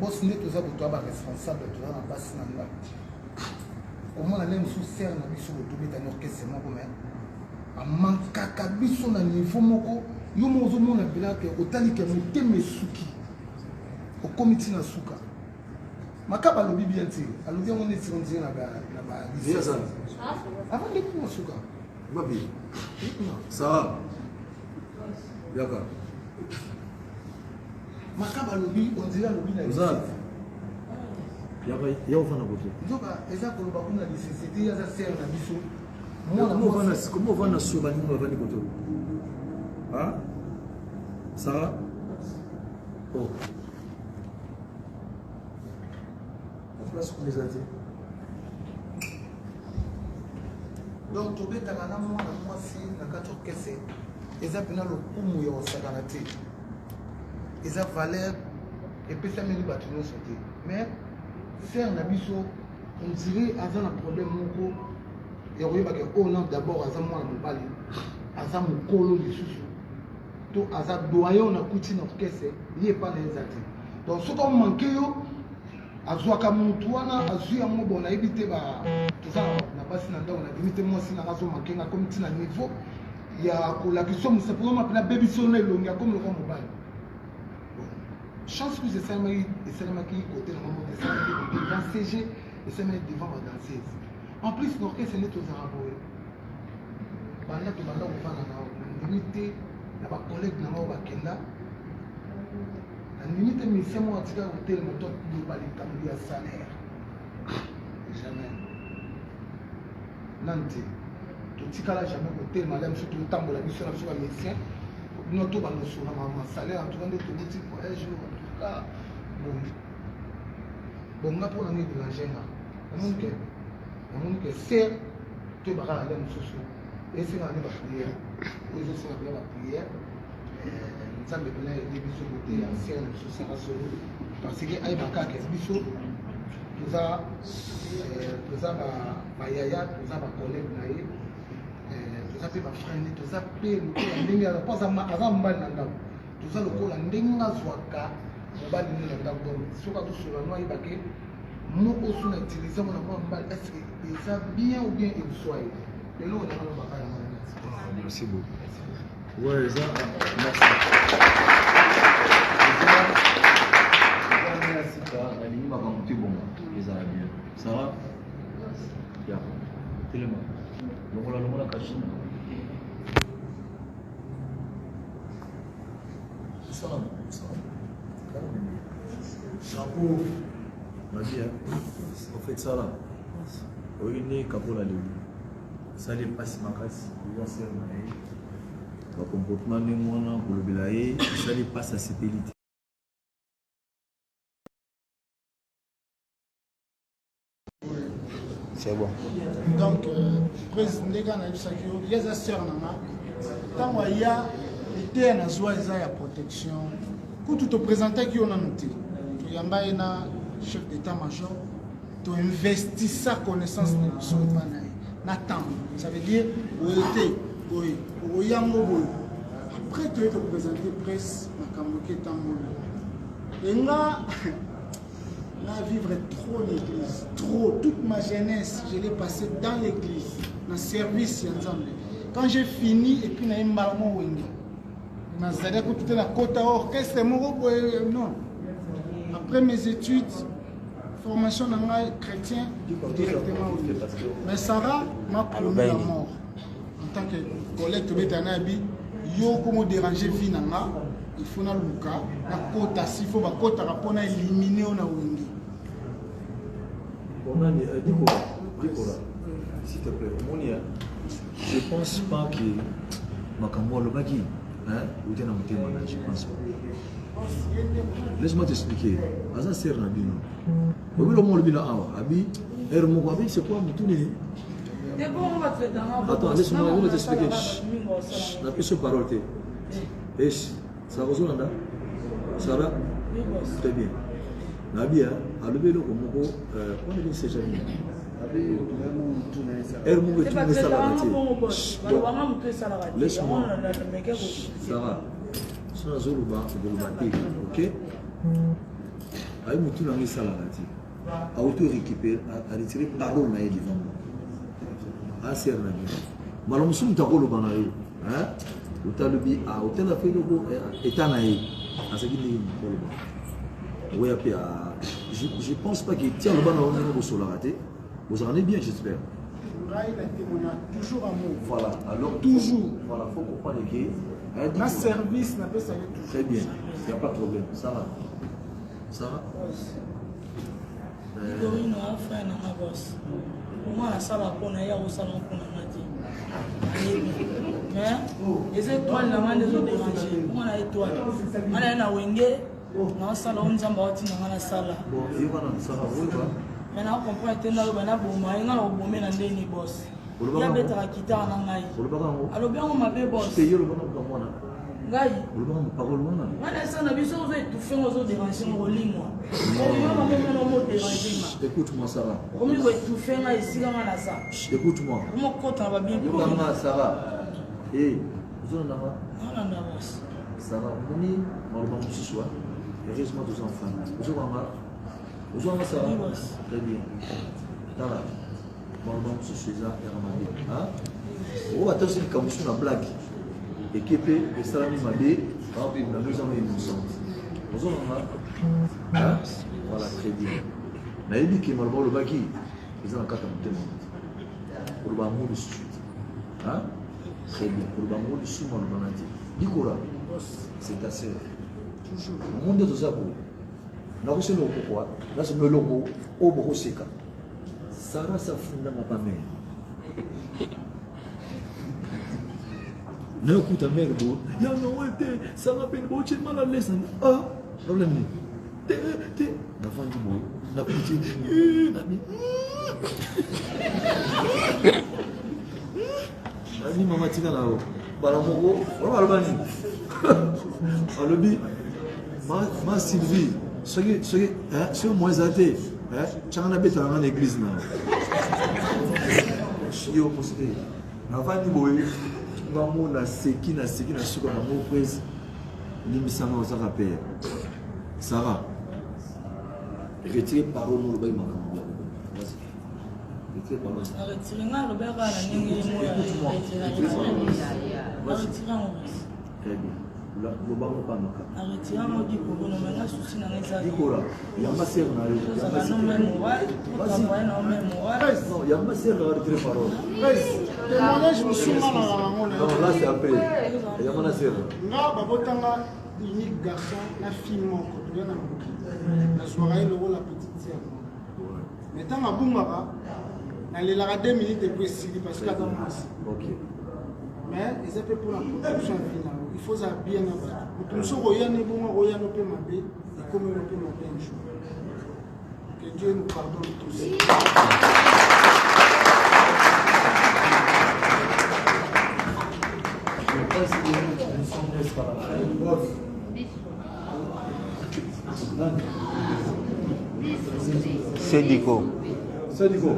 boss nde toza boto ba responsable toza na basi na nga au moins na musu ser na biso botobeta na orchestre moko mais a mankaka biso na niveau moko yo mozo mona belake otali ke motema esuki okomiti na suka makaba lobi bien ti alobi on est sur na ba bien ça avant de pour suka babi ça d'accord makaba lobi on dirait lobi na ça ya ofana boto nzoka eza koloba kuna nécessité ya za ser na biso comment va na soba ni va ni boto hein ça oh place pour les athées. Donc, tu veux que tu aies un orchestre, ils ont bien le coup de la te. Ils ont valeur et puis ça m'a dit que tu l'as sauté. Mais, faire un abisso, on dirait qu'il y a un problème. Il y a un nom d'abord, il y a un mobile, il y a un colo de sous. Donc, il y a un doyen qui a coûté un orchestre, il n'y a pas les athées. Donc, ce qu'on manque, azwaka muntu wana azwi yango bon nayebi te toza na basi na ndako nabimi te mwasi na ngazo makenga komi ntina niveau ya kolakisa mosapo mapela bebiso na elongi akomi lokwa mobali chance plus esalemaki kote na mamo esalemaki devant CG esalemaki devant badanseuse en plus l'orchestre nde tozala boye banda tobanda kofanda na ndimi te na bacollègue na ngo bakenda la limite mission moi tu as ôté le moteur de balikambi à salaire jamais nanti tu tikala jamais ôté madame surtout tambo la mission sur la mission notre bando sur ma salaire en tout cas de tout petit voyage en tout cas bon nga pour l'année de l'ingénieur que c'est tu vas aller à soso et c'est la prière et je sais la prière nzambe pena yedi biso kote ya ser na biso sara solo parce que ayebaka ke biso toza bayaya toza bacollègue na ye toza mpe bafrère ne toza mpe lokola ndenge po aza mobali na ndako toza lokola ndenge azwaka mobali ne na ndako donc soki azosola no ayebake moko so na utilize ngo na mwa mobali est ce que eza bien ou bien esoye lelo onanga lobaka yango merci beaucoup. Ouais, ça, merci. Ça va? Ya. Tellement. Donc on a le caché. Ça va. Chapeau. Vas-y, hein. On fait ça là. Oui, né capola le. Ça les passe ma casse. Il va se faire. Le comportement de moi pour le bilaye, ça lui passe à cette élite. C'est bon. Donc, président Gana Sakio, il y a des sœurs nana. Tant qu'il y a été un azwa ya protection, quand tu te présentes qui on a noté, tu y a un chef d'état-major, tu investis sa connaissance de son banaï. N'attends, ça veut dire oui. Après, tu es représenté presse, et là, vivre trop l'église, trop. Toute ma jeunesse, je l'ai passée dans l'église, dans le service ensemble. Quand j'ai fini, et puis il y a un malmo wenge. C'est-à-dire que tu es la côte à orchestre, non. Après mes études, formation dans le chrétien, directement. Mais Sarah m'a promis la mort. En tant que collègue de Betanabi, yo comment déranger vie nanga, il faut na luka, na kota si faut ba kota rapport na éliminer on a wengi. On a Nicolas, s'il te plaît, Monia, je pense pas que Makambo Lobaki, ou tu es dans je pense pas. Laisse-moi t'expliquer. Aza sert na bino. Oui, le monde bino abi, Hermo abi c'est quoi mutuni? Attends, laisse-moi t'expliquer. La personne parole te. Et ça rejoint là. Ça va? Très bien. Nabi a levé le combo. On est ces jamais. Hermo est tout ça. Laisse-moi. Ça va. Ça va Zoluba, ok? Aïe moutou n'a pas salarati. A auto-récupérer, à retirer parole na devant moi. A serre na bien. Malom soum ta rolo banayo. Hein? Ou ta lebi a hôtel a fait le go état na yi. A ce qui dit rolo. Oui après je pense pas qu'il tient le ban au niveau solarati. Vous en êtes bien j'espère. Là il a témoigné toujours amour. Voilà. Alors toujours. Voilà, faut comprendre que un service n'a pas ça toujours. Très bien, il n'y a pas de problème. Ça va. Ça va. Dorino a fait un boss. Pour moi, la salle à Pona, il y a au salon qu'on a dit. Les étoiles, la main des autres dérangées. Moi, la étoile. Moi, la na wenge. Na sala on zamba wati na na sala. Bon, il va dans ça va voir. Maintenant, on comprend que na bana boma, ina na bomé na ndeni boss. Il y a betra kita na ngai. Alors bien on m'avait boss. C'est yo le bana comme moi. Ngai. Le bana me parole moi. Voilà ça na biso zo étouffé aux déranger en ligne moi. On déranger. Écoute-moi ça va. Comme il va étouffer là ici là na ça. Écoute-moi. Comment côté va bien pour. Comment ça va? Eh, vous en avez? Non non boss. Ça va. On est normalement ce soir. Heureusement tous enfants. Vous en avez ça va? Très bien. Voilà. Normalement ce soir et Ramadan. Hein? Oh attention quand vous sur la blague. Équipe et salami mabé, puis nous avons une innocente. Vous en avez? Hein? Voilà, très bien. Mais il dit que malheureusement le baki, ils ont un cas à monter. Pour le bamour de suite. Hein? Très bien. Pour le bamour de suite, on a dit. Dikora, c'est ta sœur. Toujours. Le monde de tout ça, nous avons le pourquoi. Là, c'est le logo. Au Boroseka. Sarah, ça fonde ma pas mère. Non, écoute, mère, il y a un ça rappelle beau, tu es mal à l'aise. Ah, problème. T'es, la femme du beau, la petite, la vie, maman, tu es là-haut. Balamogo, voilà le bani. Alobi, ma Sylvie, ce moins athée, tu as un habit dans l'église. Je suis au poste. La femme du beau. Maman na seki na suka na mo prise limisanga za rappel Sarah retire parole no lobai makambo vas-y retire parole retire nga lobai ka na ningi mo ya retire nga très bien la loba mo pa maka retire nga di ko no menga susi na ngeza dikola ya maser na yo ya maser non ya maser na retire parole témoignage musuma na rango na. Non, là c'est après. Il y a mon assuré. Nga babotanga unique garçon na fille moko bien na moki. Na soirée le rôle la petite sœur. Mais tant à Boumara, na lela 2 minutes et puis si parce qu'à dans OK. Mais ils appellent pour la production finale. Il faut ça bien abattre. Pour tout roya ne bon roya no peut mabé et comme no peut mabé un jour. Que Dieu nous pardonne tous. C'est Dico. C'est Dico.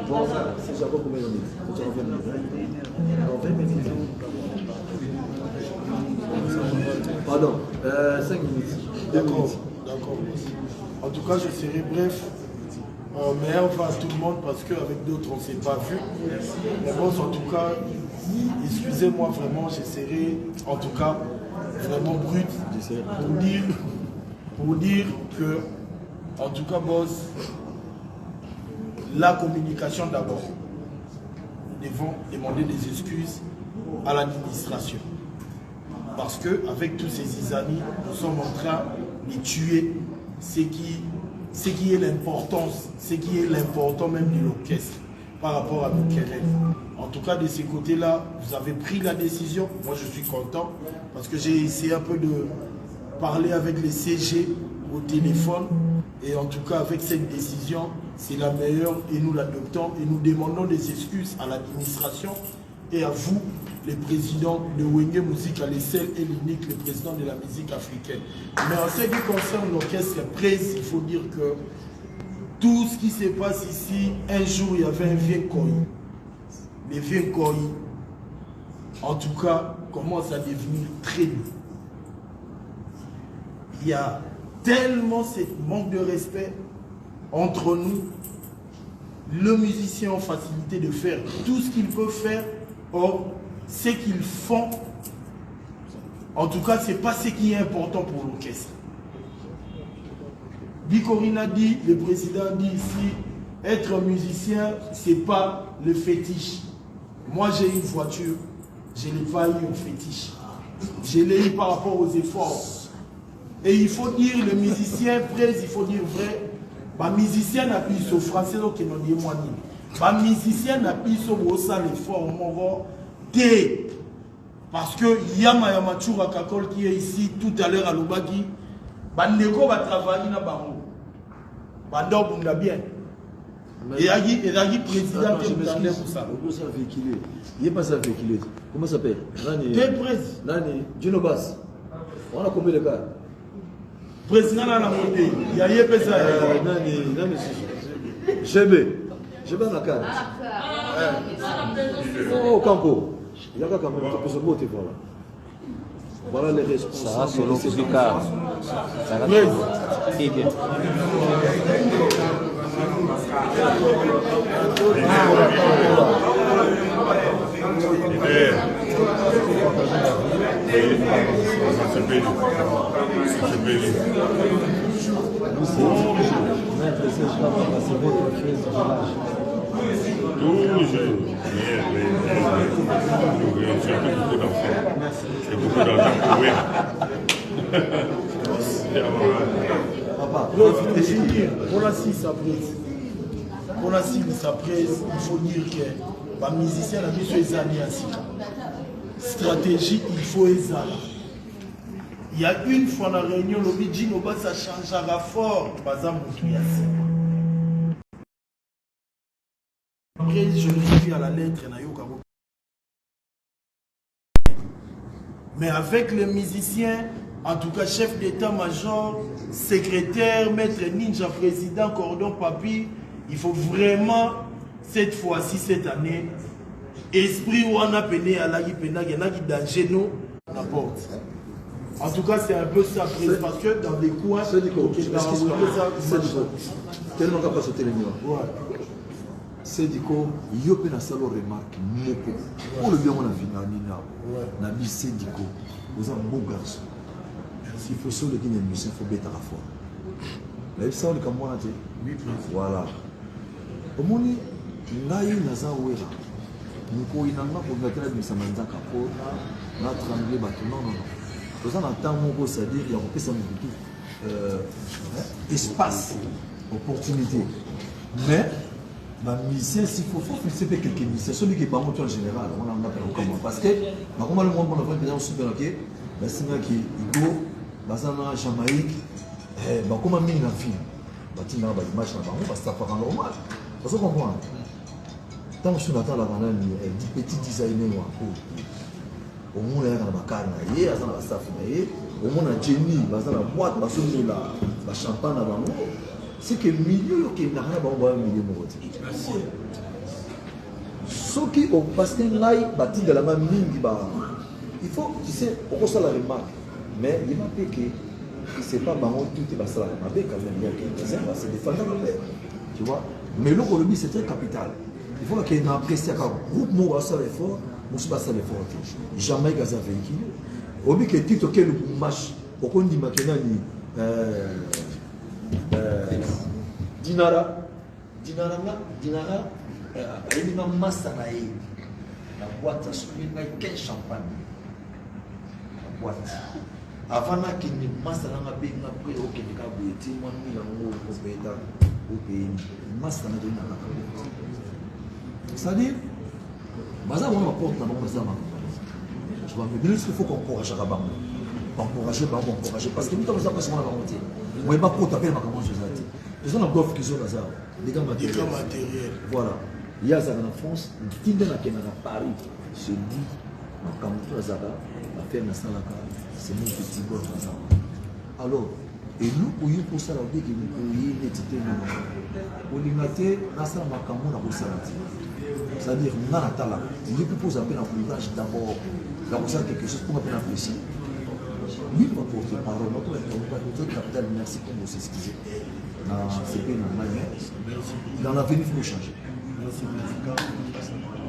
Bon, c'est jamais combien de minutes? Tu as 20 minutes. 20 minutes. Pardon, 5 minutes. D'accord. En tout cas, je serai bref. Meilleur va à tout le monde parce qu'avec d'autres on ne s'est pas vu. Mais bon, en tout cas, excusez-moi vraiment, j'essaierai en tout cas vraiment brut pour dire que, en tout cas, boss, la communication d'abord. Nous devons demander des excuses à l'administration. Parce qu'avec tous ces amis, nous sommes en train de tuer ce qui est l'importance, ce qui est l'important même de l'orchestre. par rapport à nos querelles. En tout cas, de ces côtés-là, vous avez pris la décision. Moi, je suis content parce que j'ai essayé un peu de parler avec les CG au téléphone. Et en tout cas, avec cette décision, c'est la meilleure et nous l'adoptons. Et nous demandons des excuses à l'administration et à vous, les présidents de Wenge Musique, les seuls et l'unique, les présidents de la musique africaine. Mais en ce qui concerne l'orchestre Presse, il faut dire que tout ce qui se passe ici, un jour, il y avait un vieux Koi. Les vieux Koi, en tout cas, commencent à devenir très lourds. Il y a tellement ce manque de respect entre nous. Le musicien a facilité de faire tout ce qu'il peut faire. Or, ce qu'ils font, en tout cas, ce n'est pas ce qui est important pour l'orchestre. Bicorine a dit, le président dit ici, être musicien, ce n'est pas le fétiche. Moi, j'ai une voiture, je n'ai pas eu un fétiche. Je l'ai eu par rapport aux efforts. Et il faut dire, le musicien, il faut dire vrai, le musicien n'a plus au français, donc il n'a dit moi ni. Le musicien n'a plus au ça l'effort, parce que Yama Yamachura Kakol qui est ici tout à l'heure à Lubaki, Bandeko va travailler dans Bango. Bandor Bunda bien. Et il y a président qui est pour ça. Il n'est pas ça véhiculé. Comment ça s'appelle? Nani, Djinobas. On a combien de cas? Président dans la montée. Il y a Yepesa. Nani, GB. GB dans la carte. Oh, Campo. Il y a quand même un peu de beauté, voilà. Voilà les responsables. Ça, c'est l'autre du cas. Ça va très bien. Pour la 6 après, il faut dire que les musiciens ont mis sur les années ainsi. Stratégie, il faut les aller. Il y a une fois dans la réunion, le Bidji ça changera fort. Par exemple, après, je l'écris à la lettre. Mais avec les musiciens, en tout cas chef d'état-major, secrétaire, maître ninja, président, cordon papi, il faut vraiment, cette fois-ci, cette année, esprit où on a pené à la guipena, il y en a qui danger nous, n'importe. En tout cas, c'est un peu ça, parce que dans des coins, c'est tellement qu'à pas sauter les murs. C'est du coup, il y a une seule remarque, pour le bien, on a vu dans la vie, c'est du coup, vous êtes un beau garçon. S'il faut sauver le Guinée, il faut bêter à la fois. Mais ça, on est comme moi, voilà. Au moins, là, il y a un ouéra. Nous, il y a un ouéra qui est un capot, là, tremblé, non, non, non. Pour ça, on entend, c'est-à-dire, il y a un peu ça, espace, opportunité. Mais, les musiciens, s'il faut fixer quelques musiciens, celui qui est pas en général, on en appelle comment. Parce que, comment le monde, on a fait des gens super, ok, c'est un qui est Igo, Bazana, Jamaïque, comment mis un film, il y a des matchs là-bas, parce que ça fait normal. Parce que vous comprenez, tant que je suis dans la petit designer, au moins, il y a un carnet, il y a un staff, au moins, un Jenny, la boîte, la champagne, c'est que le milieu qui n'a rien à voir avec le milieu. Ceux qui ont passé là, de la même ligne, il faut, tu sais, on reçoit la remarque, mais il m'a dit que ce n'est pas marrant, tout est passé la remarque, quand même, c'est des fantasmes, tu vois. Mais le Colombie, c'est très capital. Il faut qu'il y ait une appréciation, un groupe mot à ça l'effort, on se passe à l'effort. Jamais gaz à véhicule. Au lieu que tu toques le match, au compte du maquina, Dinara, il y a une masse à la boîte à souper, quel champagne. La boîte. Avant qu'il y ait une masse à la baie, il y a un peu de temps, il y a un peu de temps, C'est-à-dire, baza wana porte na bango baza bango. Je vois mais il faut qu'on encourage à bango. Encourager parce que nous avons ça parce qu'on a monté. Moi pas pour taper ma comment je zati. Les gens golf qui sont là des gars matériels. Voilà. Il y a ça en France, qui dans la Paris se dit quand on fait ça la faire na salaka, c'est mon petit golf ça. Alors, et nous pour ça la dit que nous pour y netité nous. Au limité, na ça makambo na ko salati. C'est-à-dire on a la tala. Il propose à peine un courage d'abord. Là on sait quelque chose pour appeler apprécier. Lui va porter parole, notre capital, merci pour vous excuser. C'est bien normal, mais dans l'avenir, il faut changer.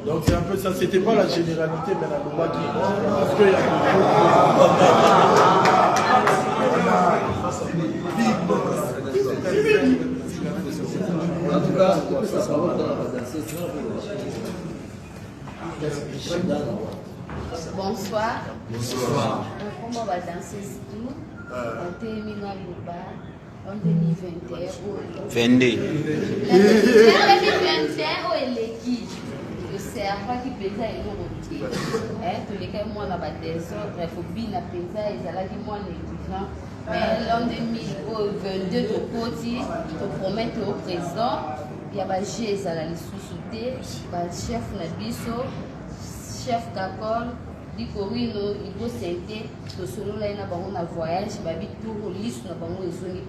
Donc c'est un peu ça, c'était pas la généralité, mais la loi qui parce qu'il y a en tout cas, ça va danser. Bonsoir. Bonsoir. Comment on va danser tout? On termine à Louba en 2021. 22. 2021 où est l'équipe? Le serveur qui pèse à une route. Tous les cas, moi, on a des désordres. Il faut bien la pèse à ils allaient dire moi négligent. Mais l'an 2022, de côté, te promettre au président, il y a des gens à la sous-souté, chef Nabiso, chef Kakol. Dit que oui, il faut s'aider. Tout solo là, il y a un voyage. Il y a tout liste, il y a un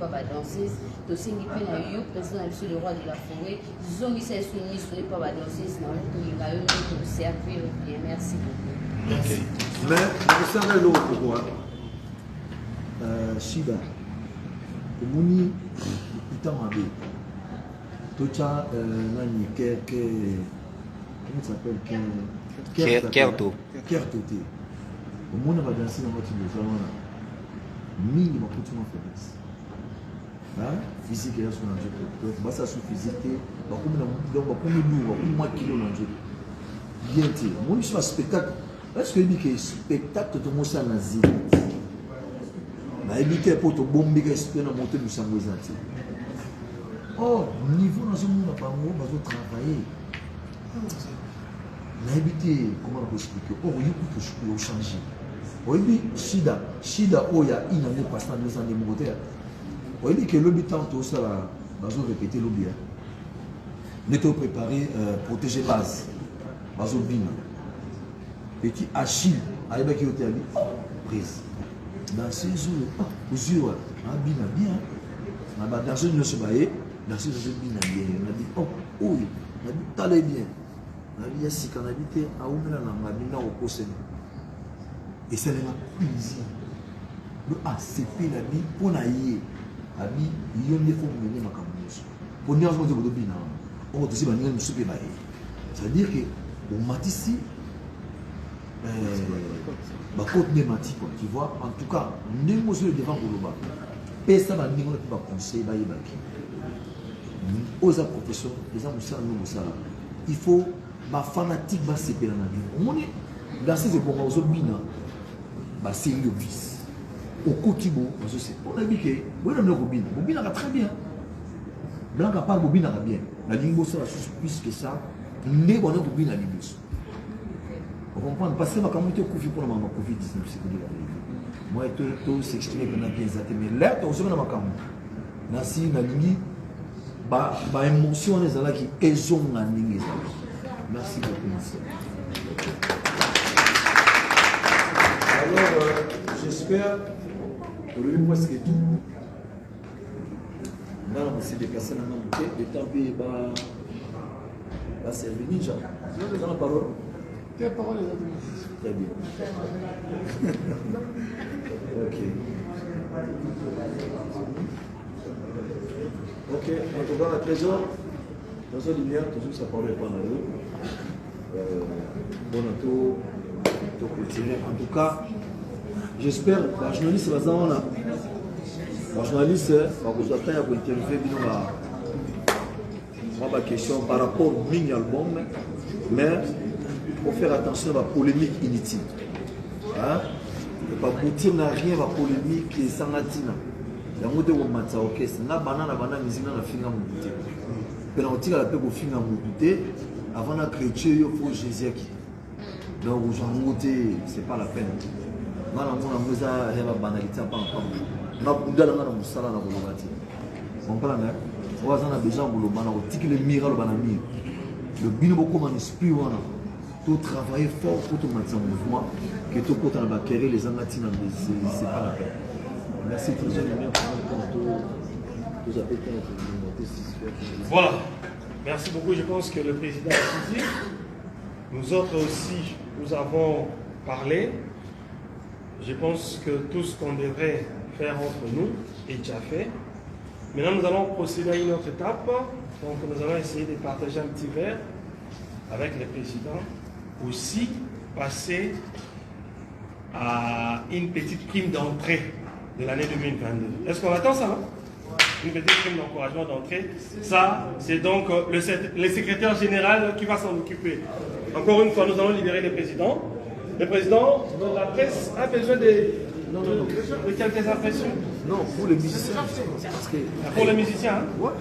pas danseuse. Tout ce qui peut na yo, président le roi de la forêt. Ils ont mis ça sur liste, il pas danseuse. Non, il y a eu pour servir bien. Merci. Mais je sais l'autre pourquoi. Shida, au Mouni, il t'a demandé. Tout ça, nani, comment ça s'appelle? Kerto. Au monde va danser dans votre salon. Mille ma coutume faiblesse. Physique et son enjeu. Donc, ça sous physique. Donc, comme nous, comme moi kilo l'enjeu. Bien dit. Moi, je suis un spectacle. Est-ce que il dit que spectacle de mon sang nazi? Na éviter pour te bomber que espère na monter du sang exalté. Oh, niveau dans ce monde pas moi, va travailler. Na éviter comment on peut expliquer. Oh, il faut changer. Oui, Shida Oya, il n'en est pas ça 2 ans de moteur. Oui, dit que l'objet tout ça va répéter l'objet. Nous sommes préparés protéger base. Bazo bina. Petit Achille, avec qui était dit, prise. Dans ces jours, aux yeux, bina bien. Dans ce ne se bailler, dans ce bina bien. On a dit, oh, oui, on a dit, t'allais bien. On a dit, si on habite à Oumela, on a bina au Kosen. Et c'est la cuisine. Le ACP la vie pour naïe. Abi, il y a des fois mener ma camouflage. Pour nous, on dit bien. On dit bien, nous sommes bien. C'est-à-dire que au Matissi, ma côte n'est mati quoi. Tu vois, en tout cas, nous sommes devant Goloba. Personne n'a dit qu'on peut pas conseiller bailler baki. Aux professeurs, les amoussins nous ça. Il faut ma fanatique va se pérer dans la vie. On est dans ces époques aux obina. C'est le vice. Au Kotibo, on a dit que oui, on a Bobina. Bobina va très bien. Blanc à part Bobina va bien. La ligne sera plus que ça. Mais on a Bobina à l'ibus. On comprend parce que ma communauté Covid pour la Covid-19, c'est que moi, tout s'exprimer pendant 15 ans. Mais là, tu as aussi ma communauté. Nasi, la ligne, bah, émotion, les gens qui ont la ligne. Merci beaucoup. Alors, j'espère que le presque tout. On s'est déplacé dans la montée, le temps va servir ninja. Vous avez la parole? Quelle parole est très bien. Ok. Ok, en tout cas, à 13h, dans une lumière, toujours ça parle pas dans l'eau. Bon, en tout cas, j'espère que les journalistes vous attendent à interviewer ma question par rapport au mini-album, mais il faut faire attention à la polémique inutile. Hein? Il ne faut pas aboutir à rien à la polémique et sans latina. Il y a un mot de orchestre. Na banana musique na finga mouté. Penalty à la paix au finga mouté. avant de créer, il faut Jésus. Donc, j'en monté, c'est pas la peine. Moi, je suis la banalité. Je suis dans la salle. On parle de ça. On a besoin de le miracle. Le bien beaucoup mon esprit. Tout travailler fort pour tout mettre en mouvement. Que tout pour acquérir les angatines, c'est pas la peine. Merci très bien. Voilà. Merci beaucoup. Je pense que le président a dit. Nous autres aussi, nous avons parlé. Je pense que tout ce qu'on devrait faire entre nous est déjà fait. Maintenant, nous allons procéder à une autre étape. Donc, nous allons essayer de partager un petit verre avec le président. Aussi, passer à une petite prime d'entrée de l'année 2022. Est-ce qu'on attend ça, non? Une petite prime d'encouragement d'entrée. Ça, c'est donc le secrétaire général qui va s'en occuper. Encore une fois, nous allons libérer le président. Le président, la presse a besoin de quelques impressions. Non, pour les musiciens. Parce que... Pour les musiciens, hein? Ouais.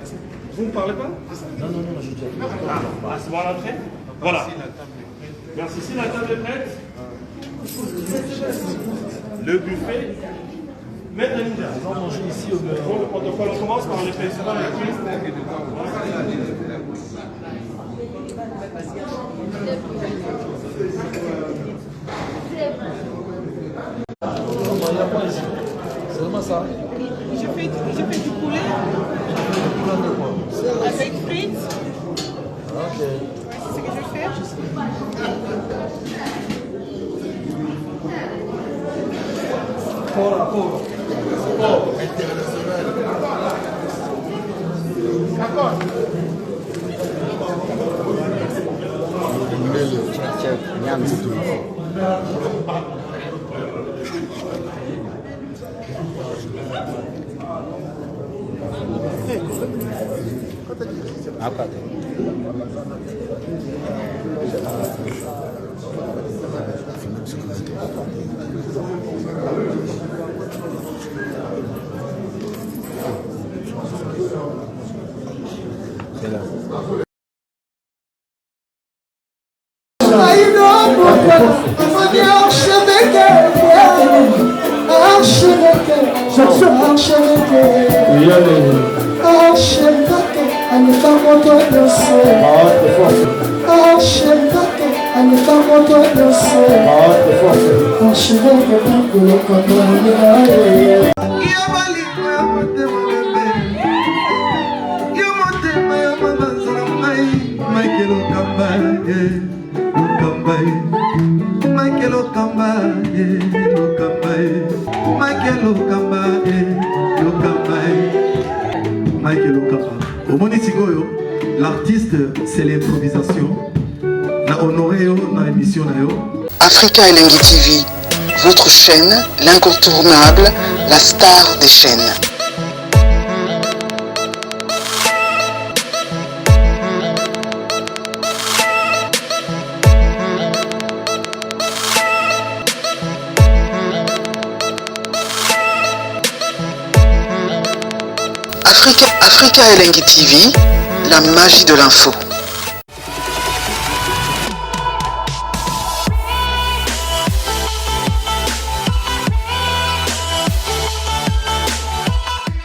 Vous ne parlez pas? Non, j'ai déjà vu. C'est bon à l'entrée? Voilà. Merci. Si la table est prête, le buffet. Maître Ninja. On va manger ici au bureau. Le protocole, on commence par le président et la prise. C'est vraiment ça. J'ai fait du poulet avec frites. Ok. C'est ce que je fais. Pour international. D'accord. L'artiste, c'est l'improvisation. La honoré dans l'émission. Africa Elengi TV, votre chaîne, l'incontournable, la star des chaînes. Africa Elengi TV, la magie de l'info.